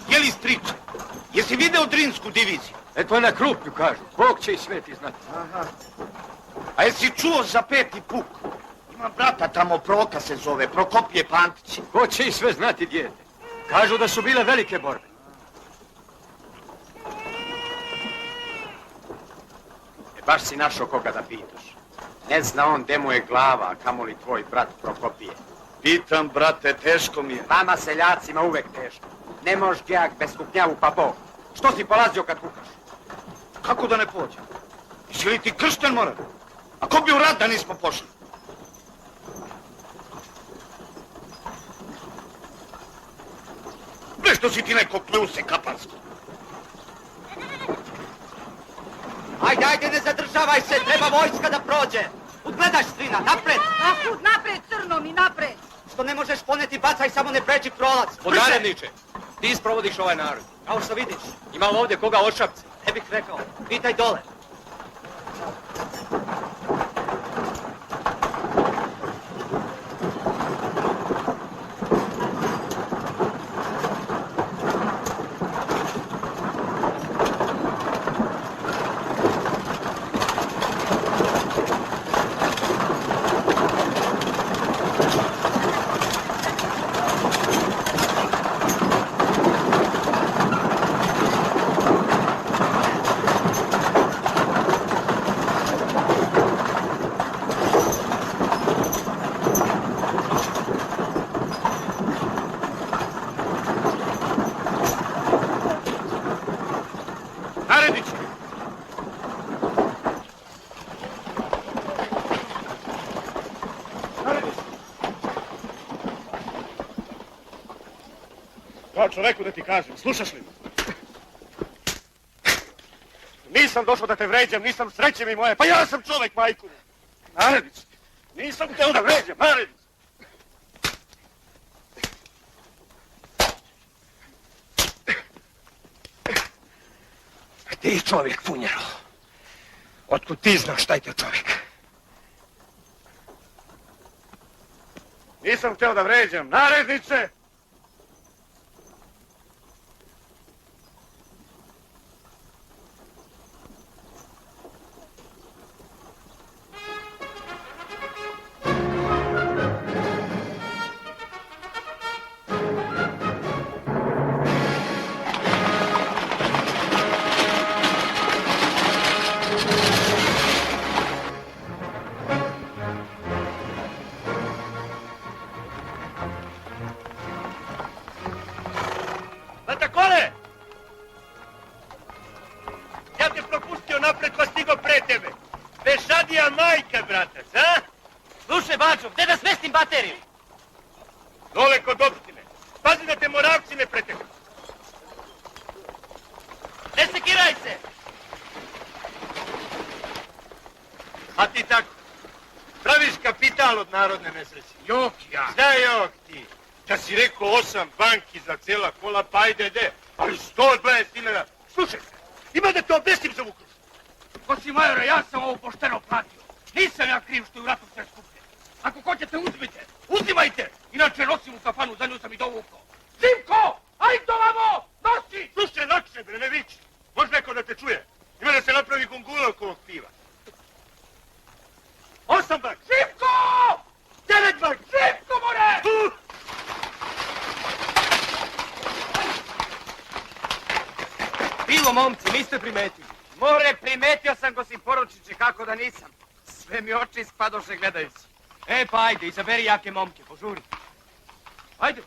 Je li striče? Jesi video Drinsku diviziju? Eto je na Krupnju, kažu. Bog će i sveti znati. Aha. A jesi čuo za 5. puk? Ima brata tamo, Proka se zove, Prokopije Pantić. Ko će i sve znati, dijete? Kažu da su bile velike borbe. Baš si našao koga da pitaš. Ne zna on gde mu je glava, a kamoli tvoj brat Prokopije. Pitam, brate, teško mi je. Vama seljacima uvek teško. Ne moš gjak bez kupnjavu pa Bog. Što si polazio kad kukaš? Kako da ne pođem? Jesi li ti kršten, moram? A ko bi u rat da nismo pošli? Nešto si ti neko kljuse kapansko. Ajde, ajde, ne zadržavaj se, treba vojska da prođe. Udgledaš, strina, napred. Napred, crno mi, napred. Što ne možeš poneti, bacaj, samo ne pređi prolac. Podnaredniče, ti sprovodiš ovaj narod. Kao što vidiš, Ima li ovdje koga od Šapca? ne bih rekao, pitaj dole. Narednić! Narednić! Kao čoveku da ti kažem, slušaš li me? Nisam došao da te vređam, nisam sreće mi moje, pa ja sam čovek, majku. Narednić! Nisam hteo da vređam, Narednić! Ti čovjek, Funjero. Otkud ti znaš šta je to čovjek? Nisam hteo da vređam, narednice! Bađo, gdje da smestim bateriju? Dole kod opštine. Pazi da te moravci ne preteknu. Ne sekiraj se! A ti tako. Praviš kapital od narodne nesreće. Jok ja. Znaj jok ti. Da si rekao 8 banki za cijela kola, pa ajde de. Ali 120 dinara. Slušaj se, ima da te obnestim za ovu krušu. Osim majore, ja sam ovo pošteno platio. Nisam ja kriv što je u ratu sve skuplje. Ako hoćete, uzmite. Uzimajte. Inače nosim u kafanu, za nju sam i dovukao. Živko! Ajde ovamo! Nosi! Slušaj, lakše bre, ne viči. Može neko da te čuje. Ima da se napravi gungula oko ovog piva. 8 banki. Živko! 9 banki. Živko, more! Pivo, momci, niste primetili. More, primetio sam, gosim poručiće, kako da nisam. Sve mi oči spadoše gledajući. E, pa ajde, izaberi jake momke, požuri. Ajde.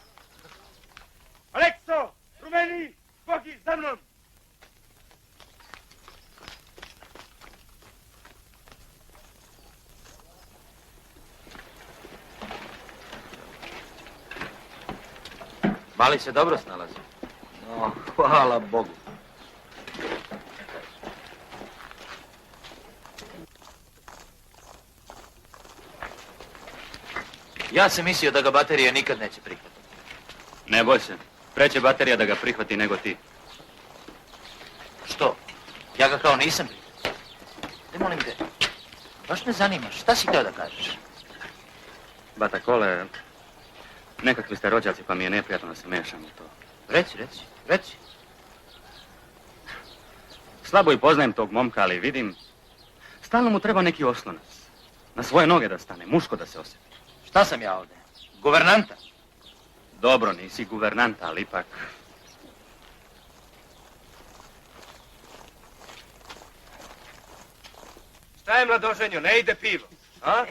Alekso, Rumeni, Bogi, za mnom. Mali se dobro snalazi. No, hvala Bogu. Ja sam mislio da ga baterija nikad neće prihvatiti. Ne boj se. Preće baterija da ga prihvati nego ti. Što? Ja ga kao nisam prihvatio. Ne molim te, baš me zanima, šta si htio da kažeš? Bata Kole, nekakvi ste rođaci pa mi je neprijatno da se mešam u to. Reci. Slabo i poznajem tog momka, ali vidim, stalno mu treba neki oslonac. Na svoje noge da stane, muško da se osjeti. Šta sam ja ovdje? Guvernanta? Dobro, nisi guvernanta, ali ipak... Šta je, mladoženjo, ne ide pivo? A?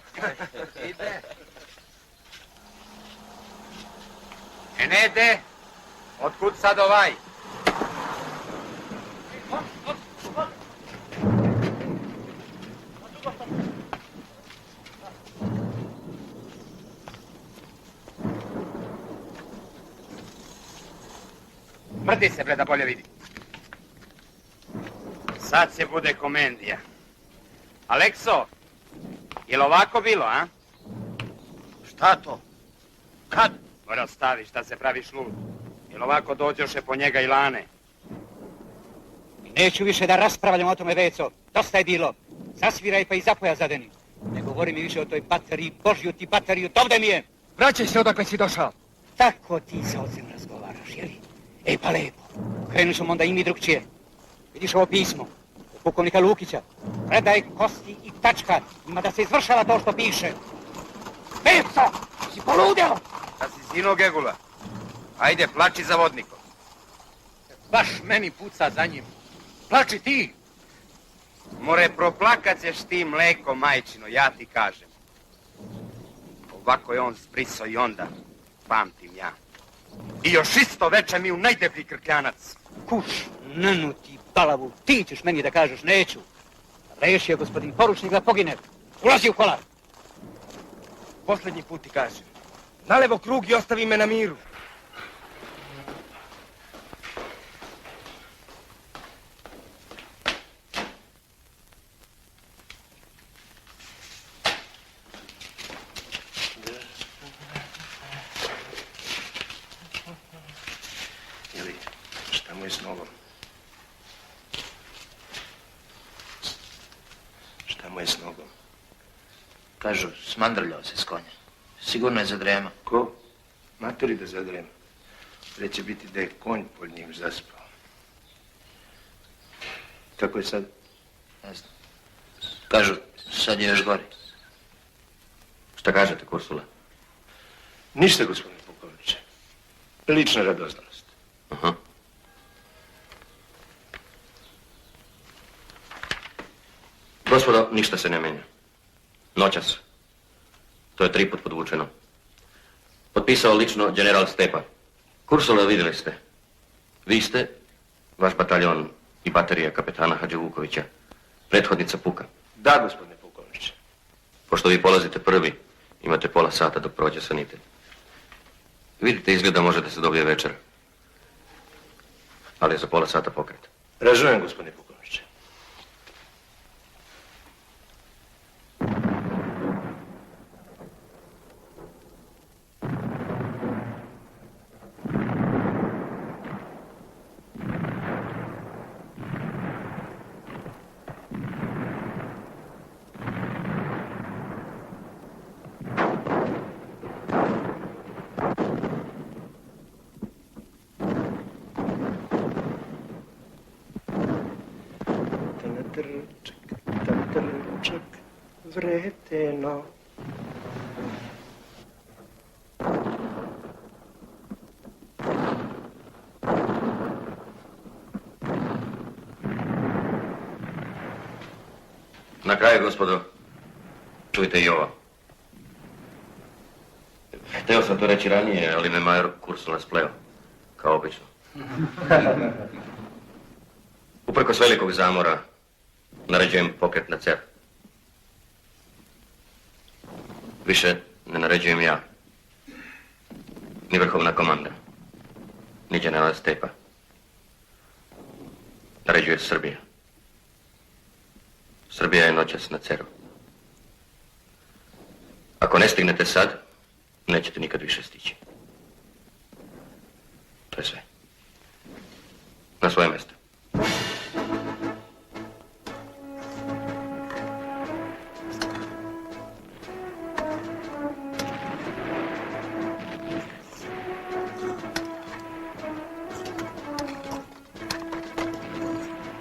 Ide. Ne ide. Otkud sad ovaj? Mrdi se, bre, da bolje vidi. Sad se bude komendija. Alekso, je li ovako bilo, a? Šta to? Kad? Gore ostaviš da se praviš lud. Je li ovako dođoše po njega i Lane? Neću više da raspravljam o tome, Veco. Dosta je bilo. Zasviraj pa i zapoja zadeni. Ne govori mi više o toj bateriji, Božju ti bateriju, dovde mi je! Vraćaj se odakle si došao. Tako ti sa ocem razgovaraš, jeli? E pa lepo. Krenut ćemo onda i mi drugčije. Vidiš ovo pismo? Od pukovnika Lukića. Predaj kosti i tačka. Ima da se izvršava to što piše. Veco! Si poludeo! Da si sino Gegula. Ajde, plači za vodnikom. Baš meni puca za njim. Plači ti! More, proplakat ćeš ti mleko, majčino, ja ti kažem. Ovako je on zbriso i onda, pamtim ja. I još isto veče mi u najdeblji krkljanac. Kuš, nanu ti balavu, ti ćeš meni da kažeš, neću. Rešio gospodin poručnik da pogine. Ulazi u kola. Posljednji put ti kažem. Nalevo krug i ostavi me na miru. Ili, šta mu je s nogom? Šta mu je s nogom? Kažu, smandrljao se s konja. Sigurno je zadrema. Ko? Maturi da zadrema. Reće biti da je konj pod njim zaspao. Kako je sad? Ne znam. Kažu, sad je još gori. Šta kažete, Kursula? Ništa, gospodine pukovniče. Lična radoznalost. Aha. Gospodo, ništa se ne menja. Noćas. To je 3 put podvučeno. Potpisao lično general Stepa. Kursula vidjeli ste. Vi ste, vaš bataljon i baterija kapetana Hadži Vukovića, prethodnica puka. Da, gospodine pukovniče. Pošto vi polazite prvi Imate pola sata dok prođe sanitet. Vidite, izgleda možete se dobije večer. Ali je za pola sata pokret. Razumem, gospodine pukovniče. Trčak, vreteno. Na kraju, gospodo, čujte i ovo. Htio sam to reći ranije, ali me major Kursul spleo, kao obično. Uprkos velikog zamora, naređujem pokret na Cer. Više ne naređujem ja, ni vrhovna komanda, ni general Stepa. Naređuje Srbija. Srbija je noćas na Ceru. Ako ne stignete sad, nećete nikad više stići. To je sve. Na svoje mjesto.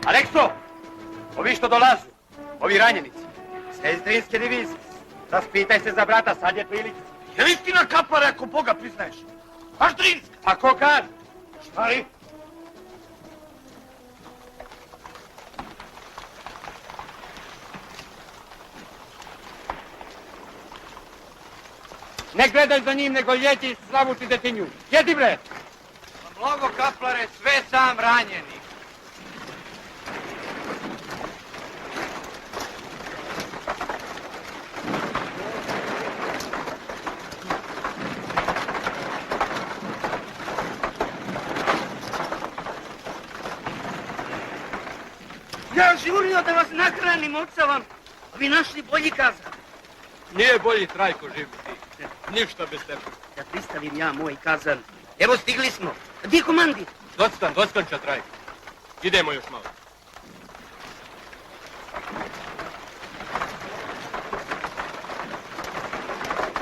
Alekso! Ovi što dolazu, ovi ranjenici, sestrinske divizije, raspitaj se za brata, sad je prilika. Je li istina, Kaplare, ako Boga priznaješ? Baš Drinska? A ko kad? Šta li? Ne gledaj za njim, nego ljeti slavuti detinju. Jedi bre! Mnogo, Kaplare, sve sam ranjeni. Ja žurio da vas nahranim, oca vam, a vi našli bolji kazan. Nije bolji Trajko živ ti. Ništa bez tebe. Da pristavim ja moj kazan. Evo stigli smo. Gdje komandit? Dockanča Trajko. Idemo još malo.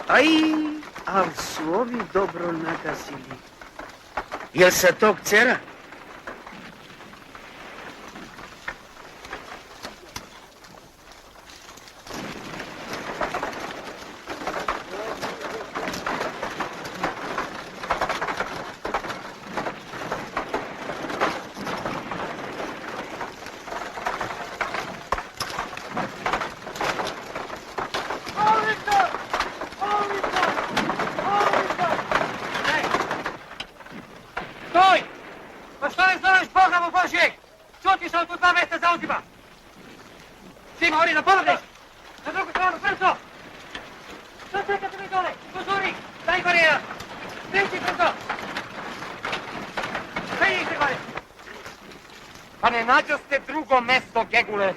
Aj, ali su ovi dobro nagazili. Jel sa tog Cera? Stoj! Pa što ne zoveš Boga Božijeg? Čuti što tu 2 mjesta zauzima. Sima, oni na pomogneš! Na drugu stranu, brzo! Što čekate mi dole? Pozuri! Daj gore jedan! Priči brzo! Sve njih se gore! Pa ne nađoste drugo mesto, gegule!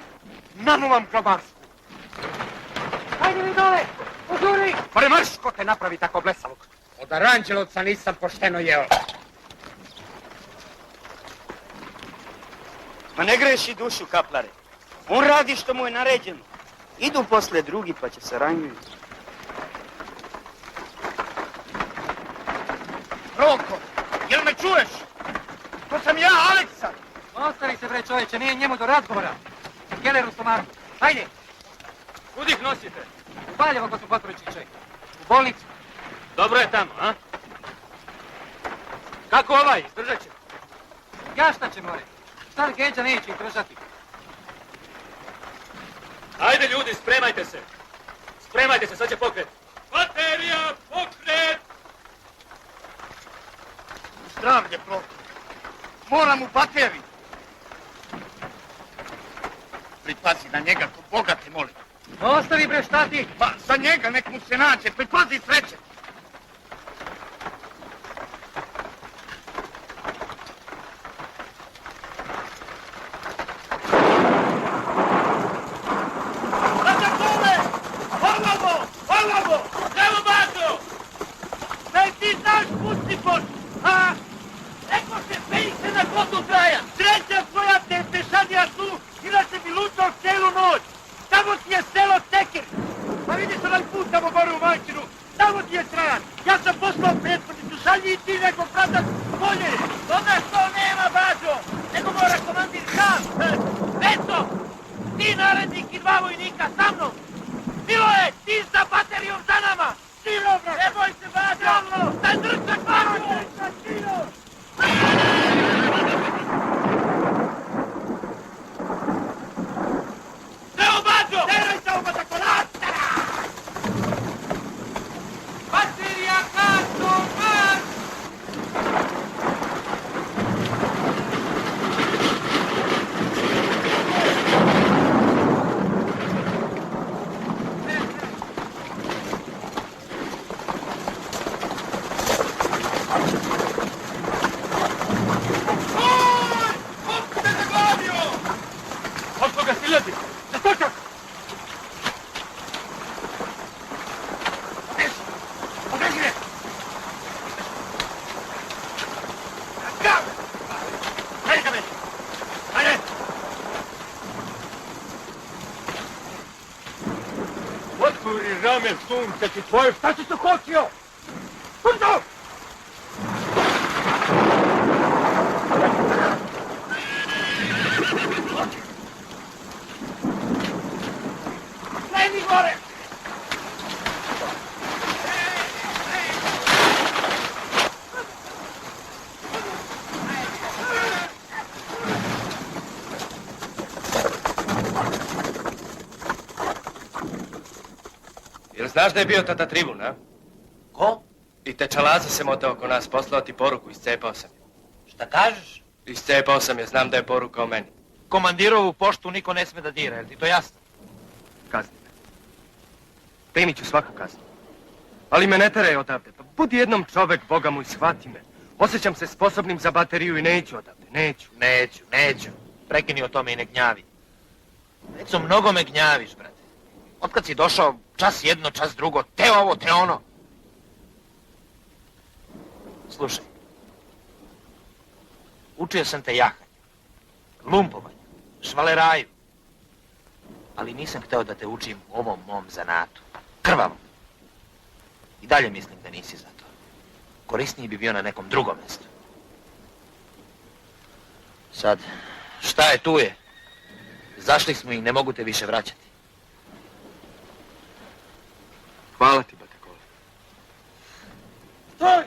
Nanu vam grobarsku! Hajde mi dole! Pozuri! Pore marš, ko te napravi tako blesavog? Od Aranđelovca nisam pošteno jeo. Ma ne greši dušu, Kaplare. On radi što mu je naređeno. Idu posle drugi pa će se ranjuju. Roko, jel me čuješ? To sam ja, Aleksa. Ostavi se, bre, čovječe, nije njemu do razgovora. Keller u stomaku. Hajde! Kud ih nosite? U Valjevo, gospod potpredsjedniče. U bolnicu. Dobro je tamo, a? Kako ovaj? Izdržat će? Ja šta će, more? Šta li Geđa neće ih držati? Ajde ljudi, spremajte se. Spremajte se, sad će pokret. Baterija, pokret! Zdravlje, Proko. Moram u bateriju. Pripazi na njega, ko Boga te molim. ostavi bre, šta ti? Pa za njega nek mu se nađe, pripazi sreće. Rame, sunce ti tvoje, šta si to hoćio? Brzo! Kreni gore! Jel znaš da je bio tata tribun, a? Ko? I Tečalaza se motao oko nas, poslao ti poruku, iscepao sam je. Šta kažeš? Iscepao sam je, znam da je poruka o meni. Komandirovu poštu niko ne sme da dira, jel ti to jasno? Kazni me. Primit ću svaku kaznu. Ali me ne teraj odavde, pa budi jednom čovek, Boga mu, i shvati me. Osjećam se sposobnim za bateriju i neću odavde, neću. Neću. Prekini o tome i ne gnjavi. Veco, mnogo me gnjaviš, brate. Otkad si došao, čas jedno, čas drugo, te ovo, te ono. Slušaj, učio sam te jahanju, lumpovanju, švaleraju, ali nisam hteo da te učim ovom mom zanatu, krvavom. I dalje mislim da nisi za to. Korisniji bi bio na nekom drugom mjestu. Sad, šta je tu je? Zašli smo i ne mogu te više vraćati. Hvala ti, Batakole. Stoj!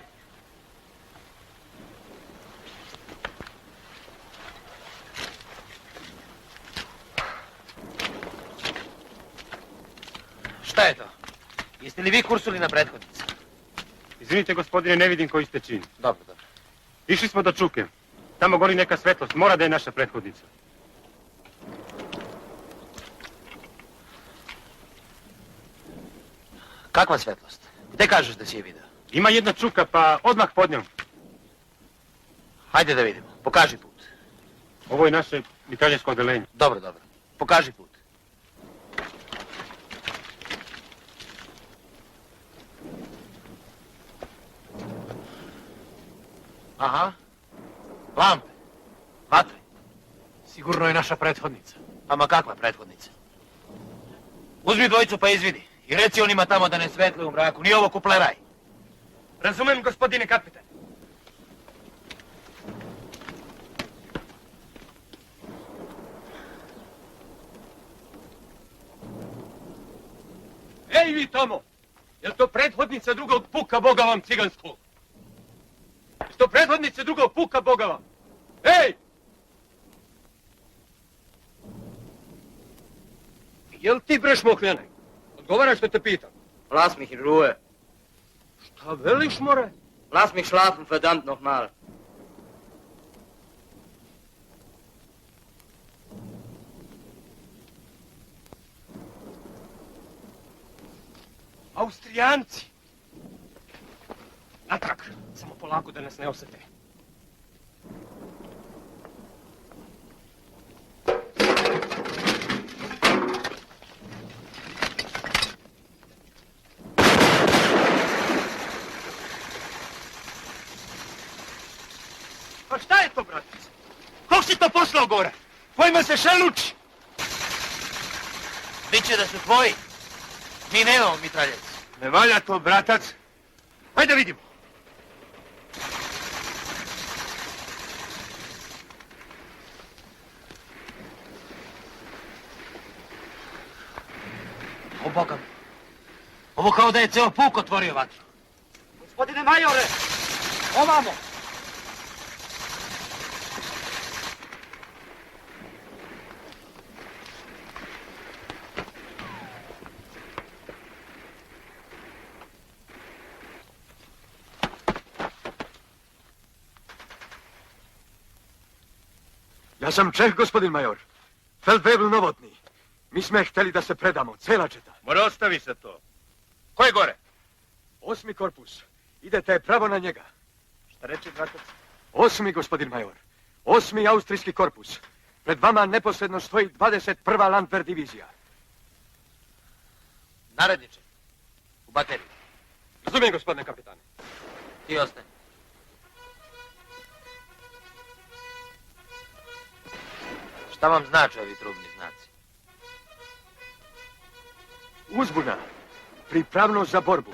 Šta je to? Jeste li vi kursuli na prethodnici? Izvinite, gospodine, ne vidim koji ste čin. Dobro. Išli smo do Čuke. Tamo gori neka svetlost, mora da je naša prethodnica. Kakva svetlost? Gde kažeš da si je video? Ima jedna Čuka, pa odmah pod njom. Hajde da vidimo. Pokaži put. Ovo je naše mitralješko odelenje. Dobro. Pokaži put. Aha. Lampe. Vatre. Sigurno je naša prethodnica. Ama kakva prethodnica? Uzmi dvojicu pa izvidi. I reci onima tamo da ne svetle u mraku. Nije ovo kupleraj. Razumem, gospodine kapitan. Ej vi tamo! Jel to prethodnica drugog puka Boga vam ciganskog? Jel to prethodnica drugog puka Boga vam? Ej! Jel ti bre šmokljane? Odgovaraš što te pitam. Lass mich in Ruhe. Šta veliš, more? Lass mich schlafen, verdammt nochmal. Austrijanci. Natrag, samo polako da nas ne osete. Pa šta je to, bratice? Kog si to poslao gore? Pojma se šeluči. Biće da su tvoji. Mi nemamo mitraljec. Ne valja to, bratac. Hajde vidimo. O Boga mi. Ovo kao da je ceo puk otvorio vatru. Gospodine majore, ovamo. Ja sam Čeh, gospodin major. Feldwebel Novotni. Mi sme hteli da se predamo, cela četa. Mora ostavi se to. Ko je gore? 8. korpus. Idete pravo na njega. Šta reče, bratac? 8. gospodin major. 8. austrijski korpus. Pred vama neposredno stoji 21. Landwehr divizija. Naredniče, u bateriju. Razumijem, gospodine kapitane. Ti ostani. Šta vam znači ovi trubni znaci? Uzbuna. Pripravnost za borbu.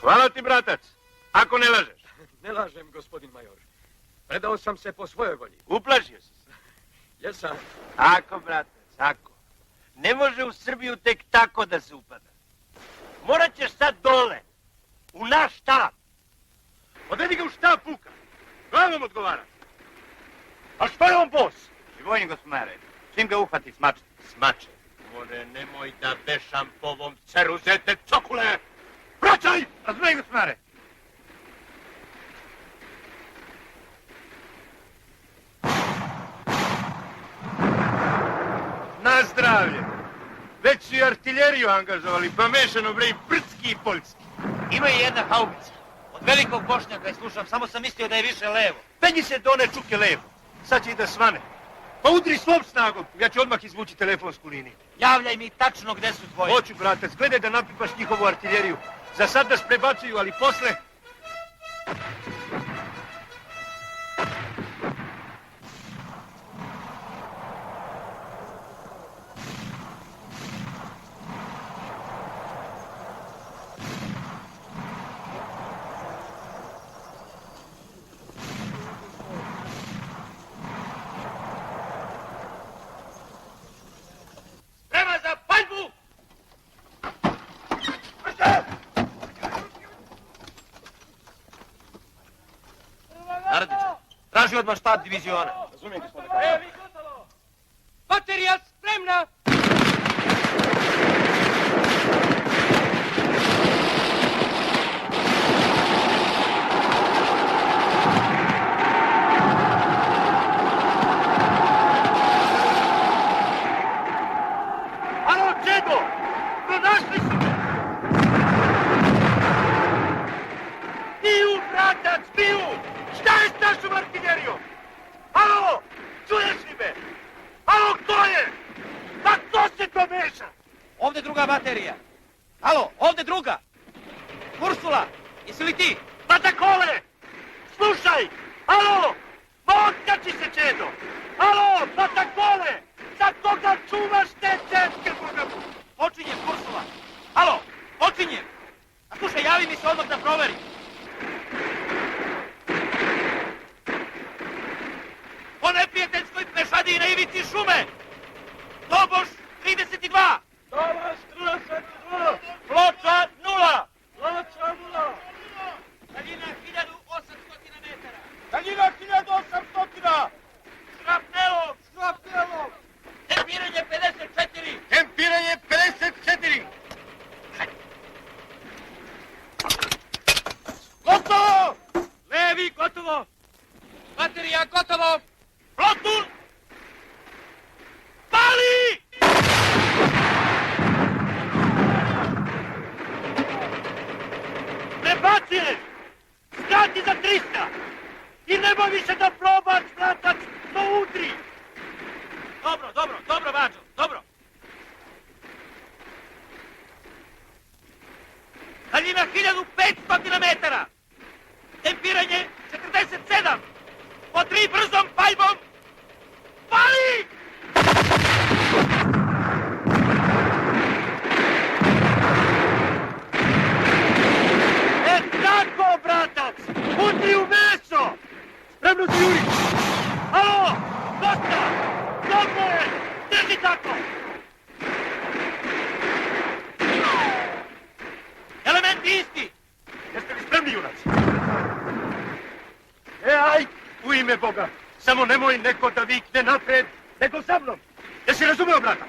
Hvala ti, bratac. Ako ne lažeš. Ne lažem, gospodin major. Predao sam se po svojoj volji. Uplašio si se. Jesam. Ako, bratac, ako. Ne može u Srbiju tek tako da se upada. Morat ćeš sad dole. U naš štab. Odvedi ga u štab puka. Glavom odgovara. A što je on bos? I vojni gospodine, čim ga uhvati smače. Smače. More, nemoj da vešam po ovom ceru, zete cokule! Vraćaj! Razumej, gospodine. Na zdravlje. Već su i artiljeriju angažovali, pa mešano bre i prtski i poljski. Ima i jedna haubica. Od velikog bošnjaka je slušam, samo sam mislio da je više levo. Penji se do one čuke levo. Sad će i da svane. Pa udri svom snagom, ja ću odmah izvući telefonsku liniju. Javljaj mi tačno gde su tvoji. Hoću, bratac, gledaj da napipaš njihovu artiljeriju. Za sad nas prebacuju, ali posle... Sprema za paljbu! Naredniče, traži odmah štab diviziona. Razumijem, gospodine. Baterija spremna! Alo, Čedo! Pronašli su me! Biju, bratac, biju! Šta je s našom artiljerijom? Alo, čuješ li me? Alo, kto je? Pa ko se to meša? Ovde druga baterija. Alo, ovde druga. Ursula, jesi li ti? Pa takole! Slušaj! Alo! Ma otkači se, Čedo! Alo, pa takole! Za koga čuvaš te dečke, Boga mu? Počinjem, Ursula. Alo, počinjem. A slušaj, javi mi se odmah da proverim. Po neprijateljskoj pešadiji na ivici šume. Doboš 32. Doboš 32. Ploča 0. Ploča 0. Daljina 1800 metara. Daljina 1800. Šrapnelom. Šrapnelom. Tempiranje 54. Tempiranje 54. Gotovo! Levi, gotovo! Baterija, gotovo! Plotun! nemoj više da probaš, bratac, to udri! Dobro, Vađo, dobro. Daljina 1500 metara. Tempiranje 47. Po 3 brzom paljbom. Pali! Tako, bratac! Udri u meso! Spremno se, Juri! Alo! Dosta! Dobro je! Drži tako! Elementi isti! Jeste li spremni, junaci? Aj, u ime Boga! Samo nemoj neko da vikne napred, nego za mnom! Jesi razumeo, bratac?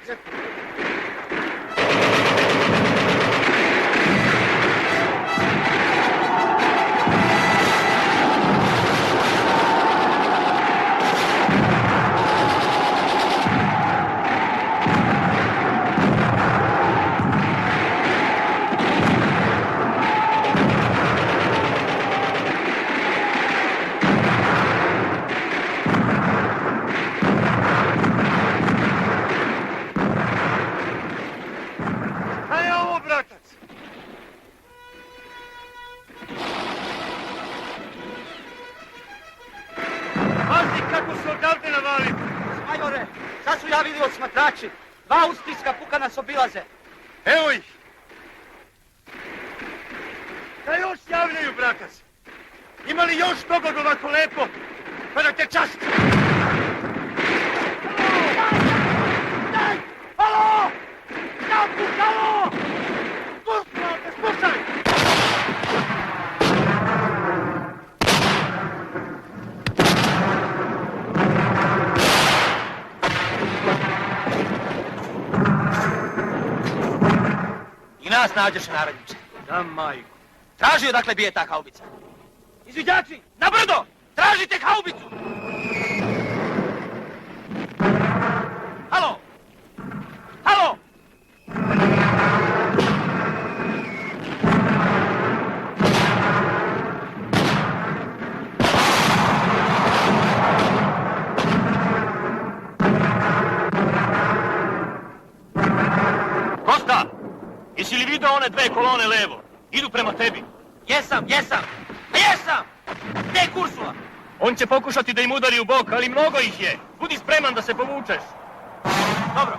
Majore, sad su javili osmatrači. 2 austrijska puka nas obilaze. Evo ih! Da još javljaju, bratac. Ima li još togog ovako lepo? Pa da te čast! Daj! Alo! Napuk, alo! Spuštaj! I nas nađeše, narodniče. Da, majko. Traži odakle bije ta haubica. Izviđači, na brdo! Tražite haubicu! Halo! Halo! Kosta! Jesi li vidio one 2 kolone levo? Idu prema tebi. Jesam! Gdje je Kursula? On će pokušati da im udari u bok, ali mnogo ih je. Budi spreman da se povučeš. Dobro.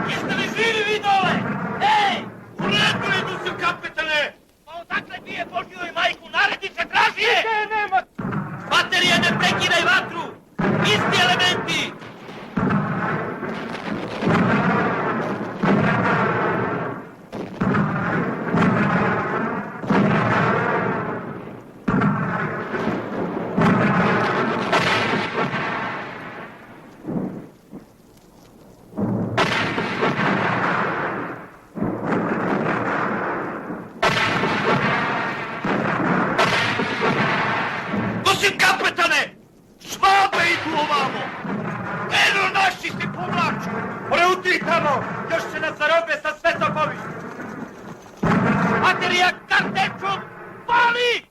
Jeste li živi vi dole? Ej! U redu idu se, kapetane! Pa odakle bije Božju i majku, narednice traži je! Nema! Baterije, ne prekidaj vatru! Isti elementi! Nosim kapetane! Švabe idu ovamo! Eno naši se povlaču! Preutri tamo! Još će nas zarobe sa svetopovišta! Baterija kartečom pali!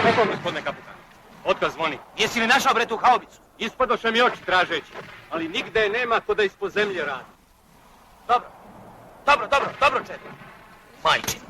Kako, gospodine kapitan? Otkaz zvoni. Jesi li našao bre tu haubicu? Ispadoše mi oči tražeći, ali nigde je nema ko da ispod zemlje radi. Dobro, četiri. Majčin.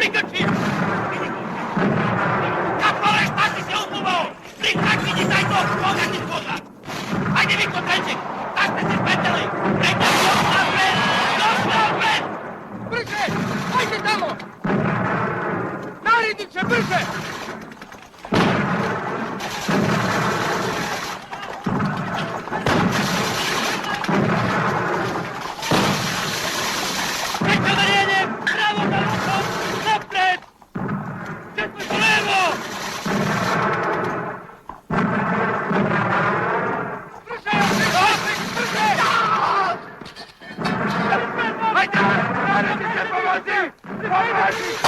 Prikači! Kaplare, šta si se upuvao? Prikači taj dok, koga ti koga! Ajde vi kod trećeg! Da ste se spetali! Neka još napred! Još napred! Brže! Ajde tamo! Naredniče, brže! Neka da rijedim! Bravo da rukom! Napred! Četvrto levo! Brže! Brže! Ajde! Naredniče, pomozi! Pomozi!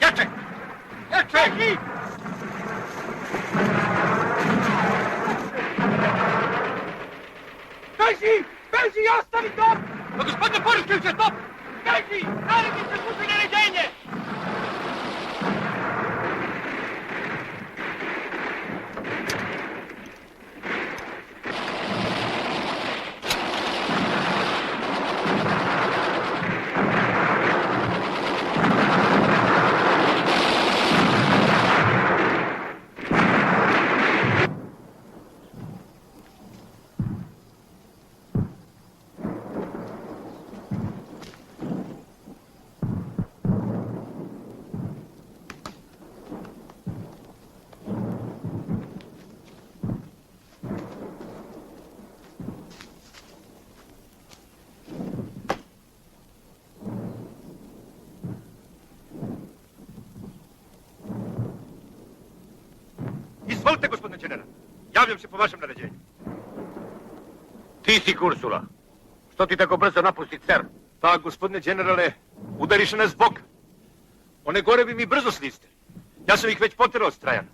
Jače! Jače! Beži! Beži, ostavi top! Pa gospodine Poruškoviće, stop! Beži! Naredniče, slušaj naređenje! Izvolite, gospodine general. Javljam se po vašem naređenju. Ti si Kursula. Što ti tako brzo napusti CERN? Pa, gospodine generale, udariše nas zbog. One gore bi mi brzo sliste. Ja sam ih već poterao s Trajana.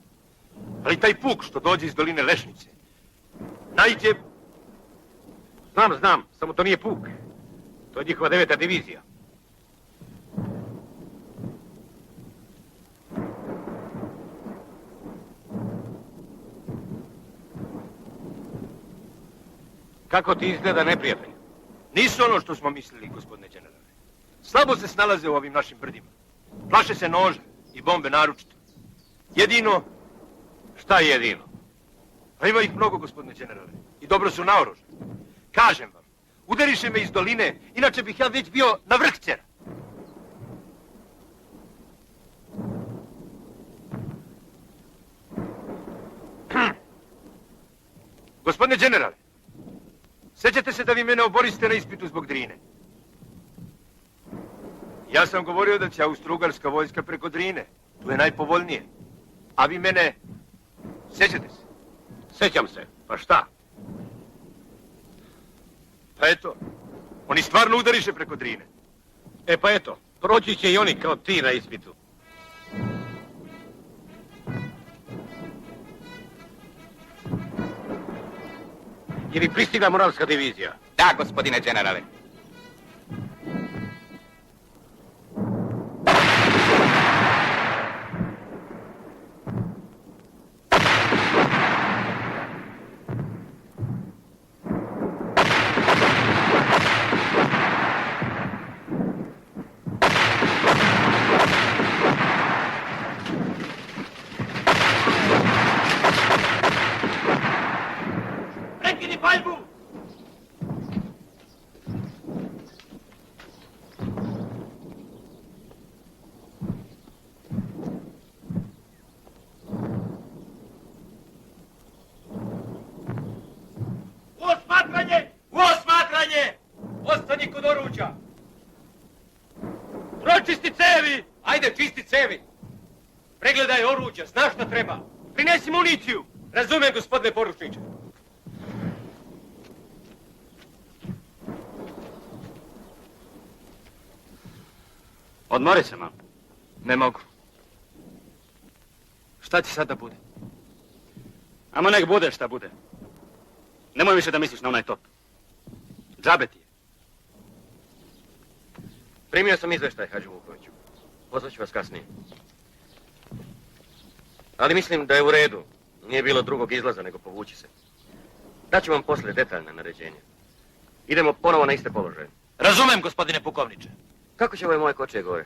Ali taj puk što dođe iz doline Lešnice, najđe... Znam, samo to nije puk. To je njihova 9. divizija. Kako ti izgleda neprijatelj? Nisu ono što smo mislili, gospodine generale. Slabo se snalaze u ovim našim brdima. Plaše se noža i bombe naročito. Jedino... Šta je jedino? Pa ima ih mnogo, gospodine generale. I dobro su naoružani. Kažem vam, udariše me iz doline, inače bih ja već bio na vrh Cera. Gospodine generale, sjećate se da vi mene oboriste na ispitu zbog Drine? Ja sam govorio da će Austro-Ugarska vojska preko Drine. Tu je najpovoljnije. A vi mene... Sjećate se? Sjećam se. Pa šta? Pa eto, oni stvarno udariše preko Drine. E pa eto, proći će i oni kao ti na ispitu. Je li pristigla Moravska divizija? Da, gospodine generale. Prekini paljbu! Osmatranje! Osmatranje! Ostani kod oruđa! Pročisti cevi! Ajde, čisti cevi. Pregledaj oruđa, znaš šta treba. Prinesi municiju! Razumem, gospodine poručniče. Odmori se malo. Ne mogu. Šta će sad da bude? Amo nek bude šta bude. Nemoj više da misliš na onaj top. Džabe ti je. Primio sam izveštaj, Hadži Vukoviću. Pozvaću vas kasnije. Ali mislim da je u redu. Nije bilo drugog izlaza nego povući se. Daću vam poslije detaljna naređenja. Idemo ponovo na iste položaje. Razumem, gospodine pukovniče. Kako će ove moje kočije gore?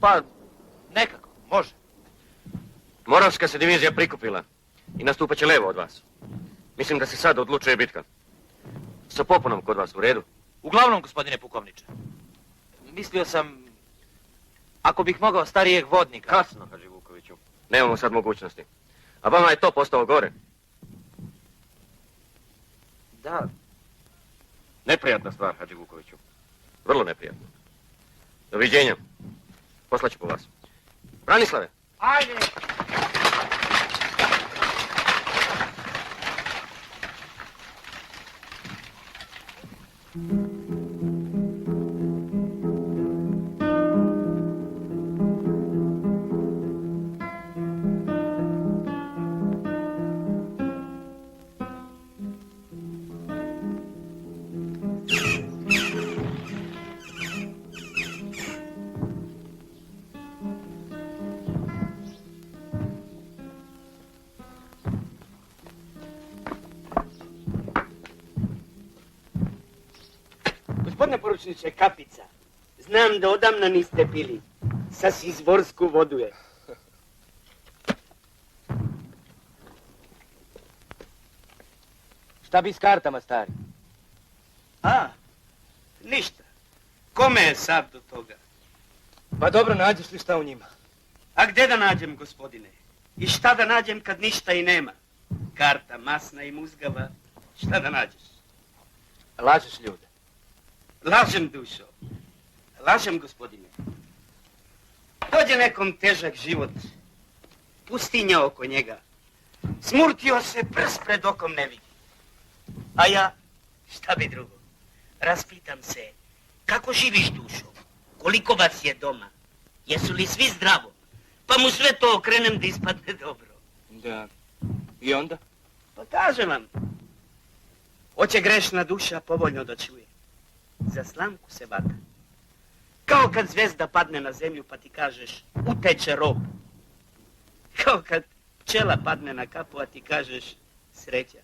Pa, nekako, može. Moravska se divizija prikupila i nastupat će levo od vas. Mislim da se sad odlučuje bitka. Sa popunom kod vas u redu? Uglavnom, gospodine pukovniče. Mislio sam, ako bih mogao starijeg vodnika... Kasno, Hadži Vukoviću. Nemamo sad mogućnosti. A vama je to postalo gore. Da. Neprijatna stvar, Hadži Vukoviću. Vrlo neprijatna. Doviđenja. Poslaću po vas. Branislave! Ajde! Gospodine poručniče, kapica, znam da odamna niste pili. Sas izvorsku vodu je. Šta bi s kartama, stari? A, ništa. Kome je sad do toga? Pa dobro, nađeš li šta u njima? A gdje da nađem, gospodine? I šta da nađem kad ništa i nema? Karta masna i muzgava, šta da nađeš? Lažeš ljude. Lažem, dušo. Lažem, gospodine. Dođe nekom težak život. Pustinja oko njega. Smurtio se, prst pred okom ne vidi. A ja, šta bi drugo? Raspitam se, kako živiš, dušo? Koliko vas je doma? Jesu li svi zdravo? Pa mu sve to okrenem da ispadne dobro. Da. I onda? Pa kažem vam. Hoće grešna duša povoljno da čuje. Za slamku se vata. Kao kad zvezda padne na zemlju pa ti kažeš uteče rob. Kao kad pčela padne na kapu a ti kažeš sreća.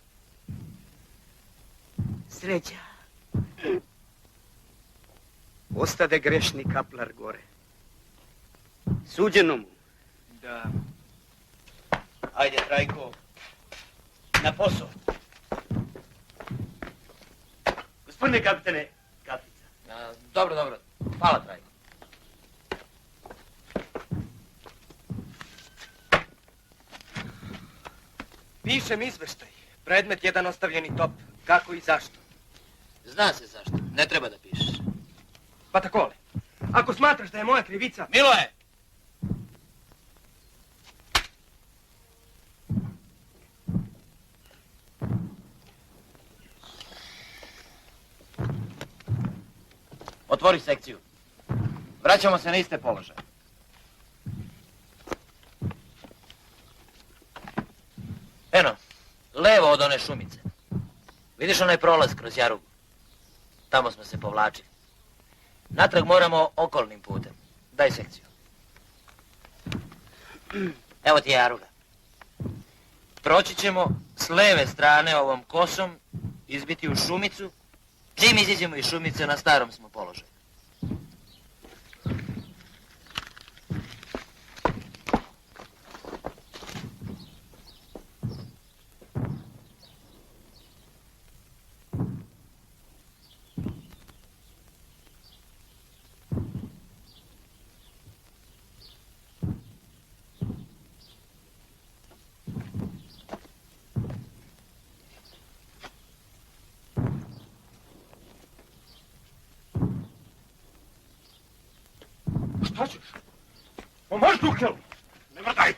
Sreća. Ostade grešni kaplar gore. Suđeno mu. Da. Ajde, Trajko, na posao. Gospodine kapitane, kapica. Dobro, dobro. Hvala, Trajko. Pišem izveštaj. Predmet jedan ostavljeni top. Kako i zašto? Zna se zašto. Ne treba da pišeš. Pa takole. Ako smatraš da je moja krivica... Miloje! Otvori sekciju. Vraćamo se na iste položaje. Eno, levo od one šumice. Vidiš onaj prolaz kroz jarugu? Tamo smo se povlačili. Natrag moramo okolnim putem. Daj sekciju. Evo ti je jaruga. Proći ćemo s leve strane ovom kosom, izbiti u šumicu. Čim iziđemo iz šumice, na starom smo položaju. Šta ćeš? Pomaž Dukel! Ne mrdaj!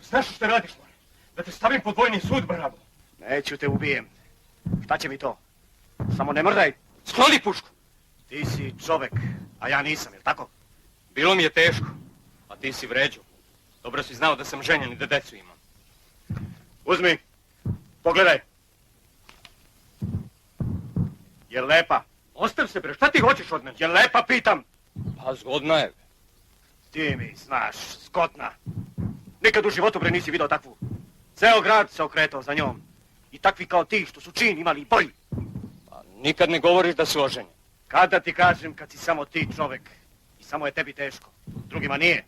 Znaš što radiš, more? Da te stavim pod vojni sud, bravo! Neću te ubijem. Šta će mi to? Samo ne mrdaj. Skloni pušku! Ti si čovek, a ja nisam, jel tako? Bilo mi je teško, a ti si vređao. Dobro si znao da sam ženjen i da decu imam. Uzmi, pogledaj. Je lepa? Ostav se bre, šta ti hoćeš od mene? Je lepa, pitam? Pa zgodna je. Ti mi znaš, zgodna. Nikad u životu bre nisi vidio takvu. Ceo grad se okretao za njom. I takvi kao ti što su čin imali i bolji. Pa nikad ne govoriš da su oženjeni. Kada ti kažem kad si samo ti čovek i samo je tebi teško, drugima nije.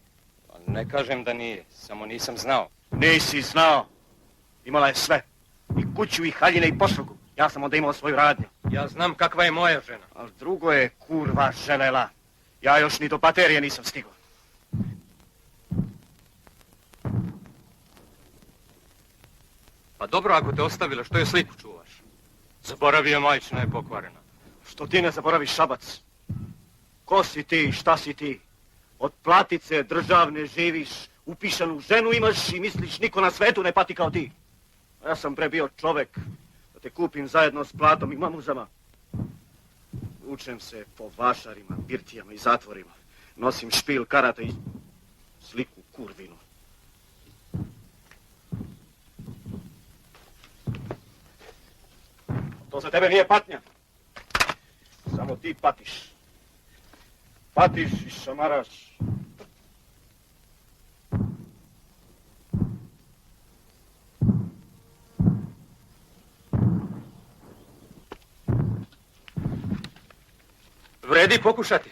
Pa ne kažem da nije, samo nisam znao. Nisi znao. Imala je sve. I kuću, i haljine, i poslugu. Ja sam onda imao svoju radnju. Ja znam kakva je moja žena. Ali drugo je kurva želela. Ja još ni do baterije nisam stigao. Pa dobro, ako te ostavila, što je sliku čuvaš? Zaboravio, majčina je pokvarena. Što ti ne zaboraviš Šabac? Ko si ti i šta si ti? Od platice državne živiš, upišanu ženu imaš i misliš niko na svetu ne pati kao ti. A ja sam bre bio čovek da te kupim zajedno s platom i mamuzama. Učem se po vašarima, birtijama i zatvorima. Nosim špil, karata i sliku kurvinu. To za tebe nije patnja. Samo ti patiš. Patiš i šamaraš. Vredi pokušati.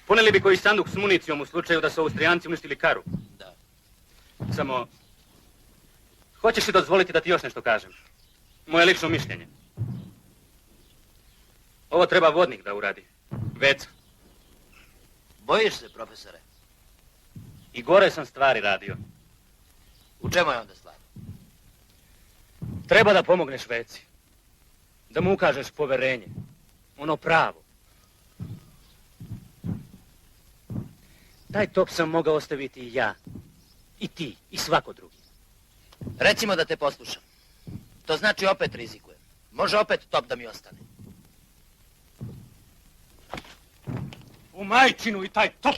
Poneli bi koji sanduk s municijom u slučaju da su Austrijanci uništili Karu. Da. Samo, hoćeš li dozvoliti da ti još nešto kažem? Moje lično mišljenje. Ovo treba vodnik da uradi. Veca. Bojiš se, profesore? I gore sam stvari radio. U čemu je onda stvar? Treba da pomogneš Veci. Da mu ukažeš poverenje. Ono pravo. Taj top sam mogao ostaviti i ja. I ti. I svako drugi. Recimo da te poslušam. To znači opet rizikujem. Može opet top da mi ostane. U majčinu i taj top!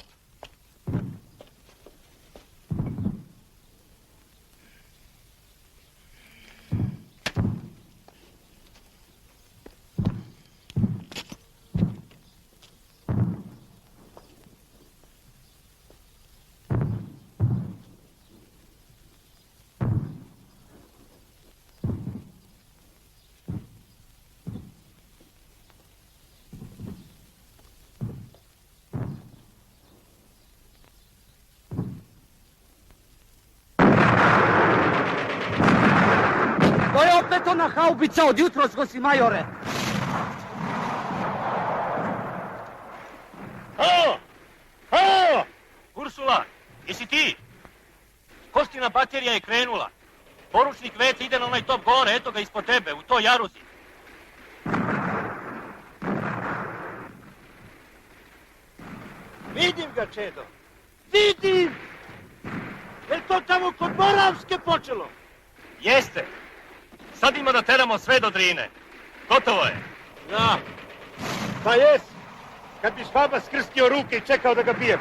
To je opet ona haubica od jutros, gosi majore. Halo! Halo! Ursula, jesi ti? Kostina baterija je krenula. Poručnik Vece ide na onaj top gore, eto ga ispod tebe, u toj jaruzi. Vidim ga, Čedo. Vidim! Je to tamo kod Moravske počelo? Jeste. Sad ima da teramo sve do Drine. Gotovo je. Ja. Pa jes. Kad bi Švaba skrstio ruke i čekao da ga bijem.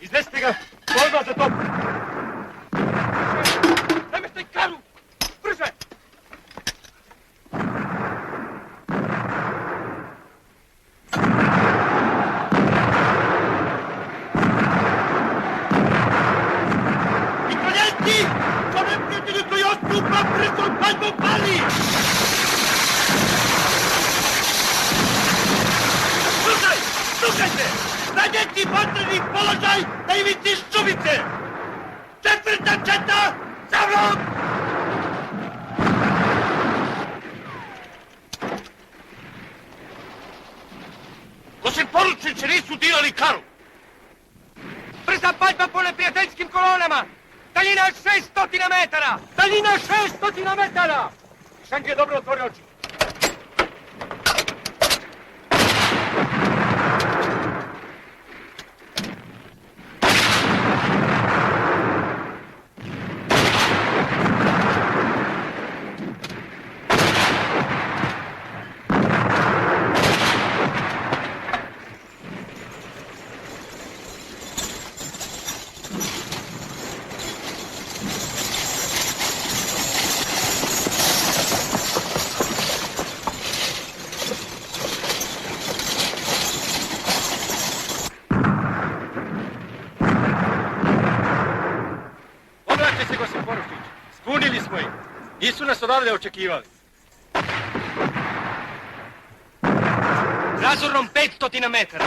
Iznesite ga! Borba za top! Premeštaj Karu! Brže! Italijanci! To neprijatelju koji odstupa brzo paljmo pali! Slušajte! Zadjeti vatreni položaj na ivici Šubice! Četvrta četa, za mnom! Osim poručnici nisu dirali Karu! Brza paljba po neprijateljskim kolonama! Daljina 600 metara! Daljina 600 metara! Šanđe, dobro otvori oči. Nisu nas odavde očekivali. Razornom 500 metara.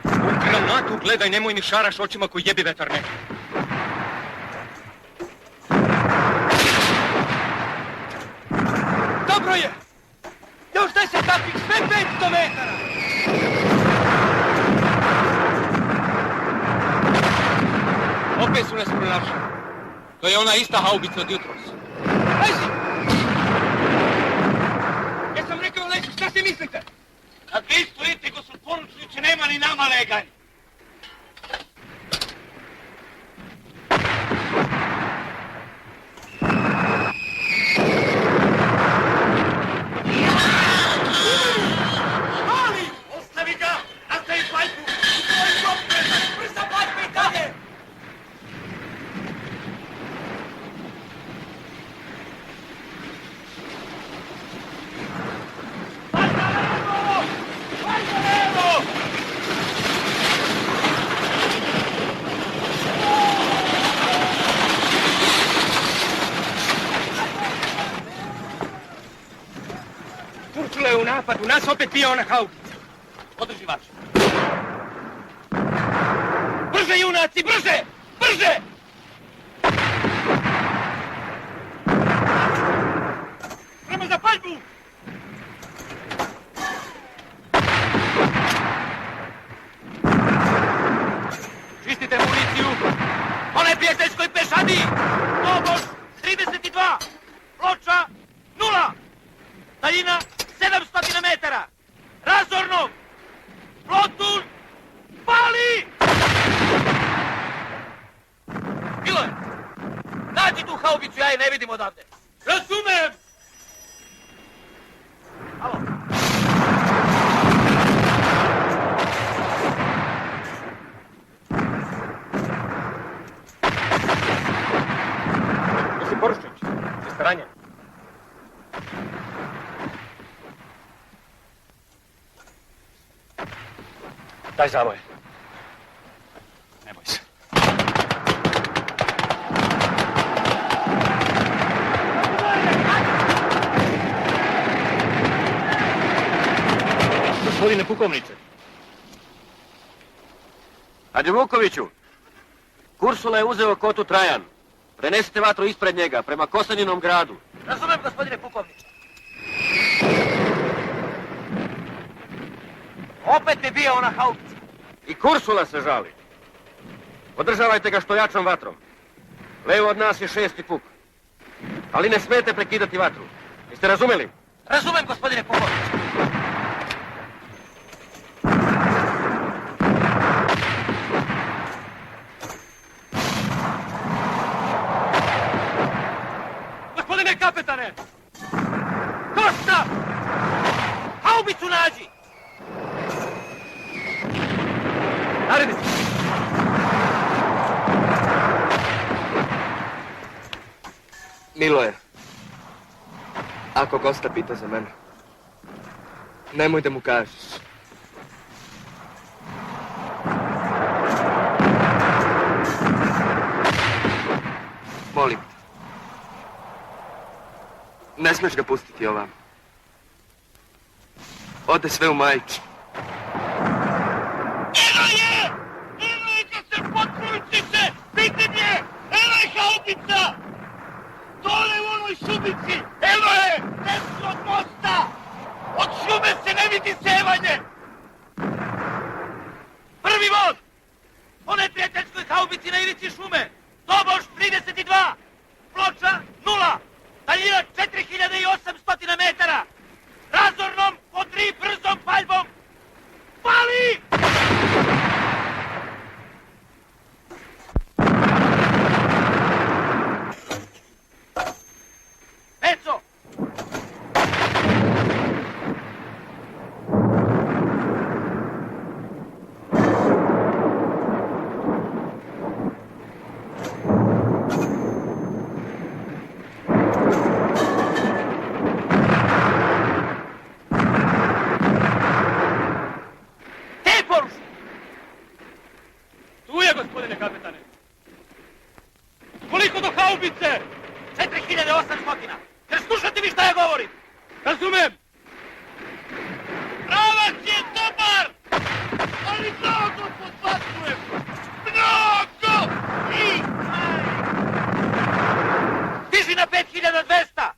U granatu gledaj, nemoj mi šaraš očima koji jebi vetar ne. Dobro je! Još 10 takvih, sve 500 metara! Opet su nas pronašli. To je ona ista haubica od jutros. Lezi! Ja sam rekao lezi, šta si mislite? Kad vi stojite, gospod poručniče, nema ni nama leganja. Mali! Ostavi ga! Nastavi pajku! Tvoj kopre! Brza pajka i dalje! Kurčula je u napadu, nas opet pija ona haubica. Održi vaš. Brže, junaci, brže! Brže! Prema za paljbu! Čistite municiju. Onaj prijateljskoj pešadi! Nogoš 32! Ploča 0! Daljina 700 metara! Razornog! Plotul! Pali! Miloje, nađi tu haubicu, ja je ne vidim odavde. Razumem! Alo. Jesi poručnić? Jeste ranjen? Daj zavoje. Ne boj se. Gospodine pukovniče. Hadži Vukoviću, Kursula je uzeo kotu Trajan. Prenesite vatru ispred njega, prema Kosaninom gradu. Razumem, gospodine pukovniče. Opet je bio ona haubica. I Kursula se žali. Održavajte ga što jačom vatrom. Levo od nas je 6. puk. Ali ne smete prekidati vatru. Jeste razumeli? Razumem, gospodine pukovniče. Gospodine kapetane! Kosta! Haubicu nađi! Naredi se! Miloje, ako Kosta pita za mene, nemoj da mu kažeš. Molim te. Ne smeš ga pustiti ovam. Ode sve u Majić. Eno je! Eno je kad se potpućice! Vidim je! Eno je haubica! Dole u onoj šumici! Eno je! Desno od mosta! Od šume se ne vidi sevanje! Prvi vod! Onaj prijateljskoj haubici na ivici šume! 5800. Jer slušajte vi šta ja govorim. Razumem. Pravac je dobar, ali mnogo podbacujem. Mnogo! I diži na 5200.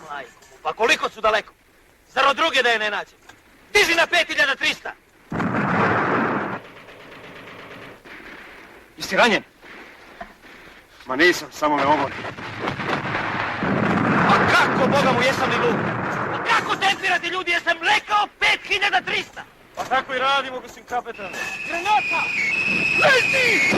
Majko, pa koliko su daleko? Zar od druge da je ne nađe? Diži na 5300. Jesi ranjen? Ma nisam, samo me omori. A kako, Boga mu, jesam li lud? A kako tempirati ljudi, jesam rekao 5300? Pa tako i radimo, gospodin kapetan. Granata! Leti!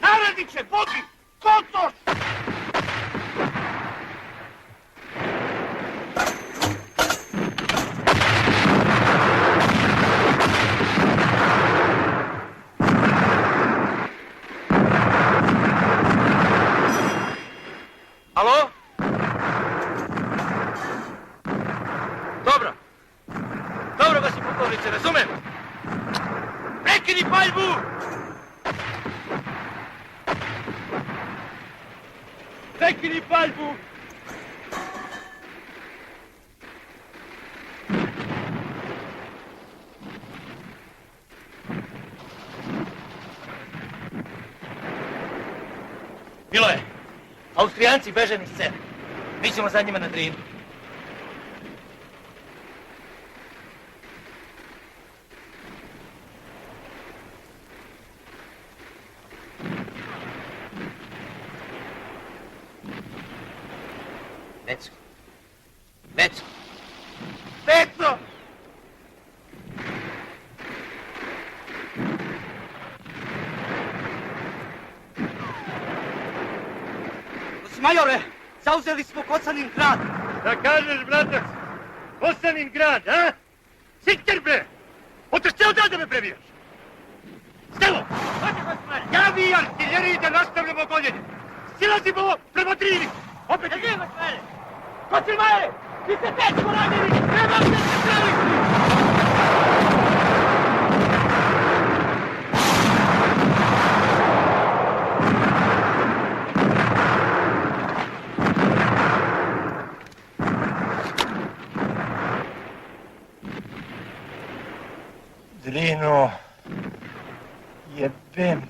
Naredniče, Bogi, Kotoš! Alo? Dobro. Dobro, gospodin pukovniče, razumem. Prekini paljbu! Prekini paljbu! Miloje, Austrijanci beže niz scene. Mi ćemo za njima na Drinu. Veco. Veco. Veco! Majore, zauzeli smo Kocanin grad. Da kažeš, bratac, Kosanin grad, a? Sikter, bre! Hoćeš ceo dan da me prebijaš? Stevo! Javi artiljeriji da nastavljamo gonjenje. Silazimo prema Drini. Opet... Gdje imaš mene? Kocin Maje! Vi ste teško ranjeni! Trebam da se streliti! Drino, jebem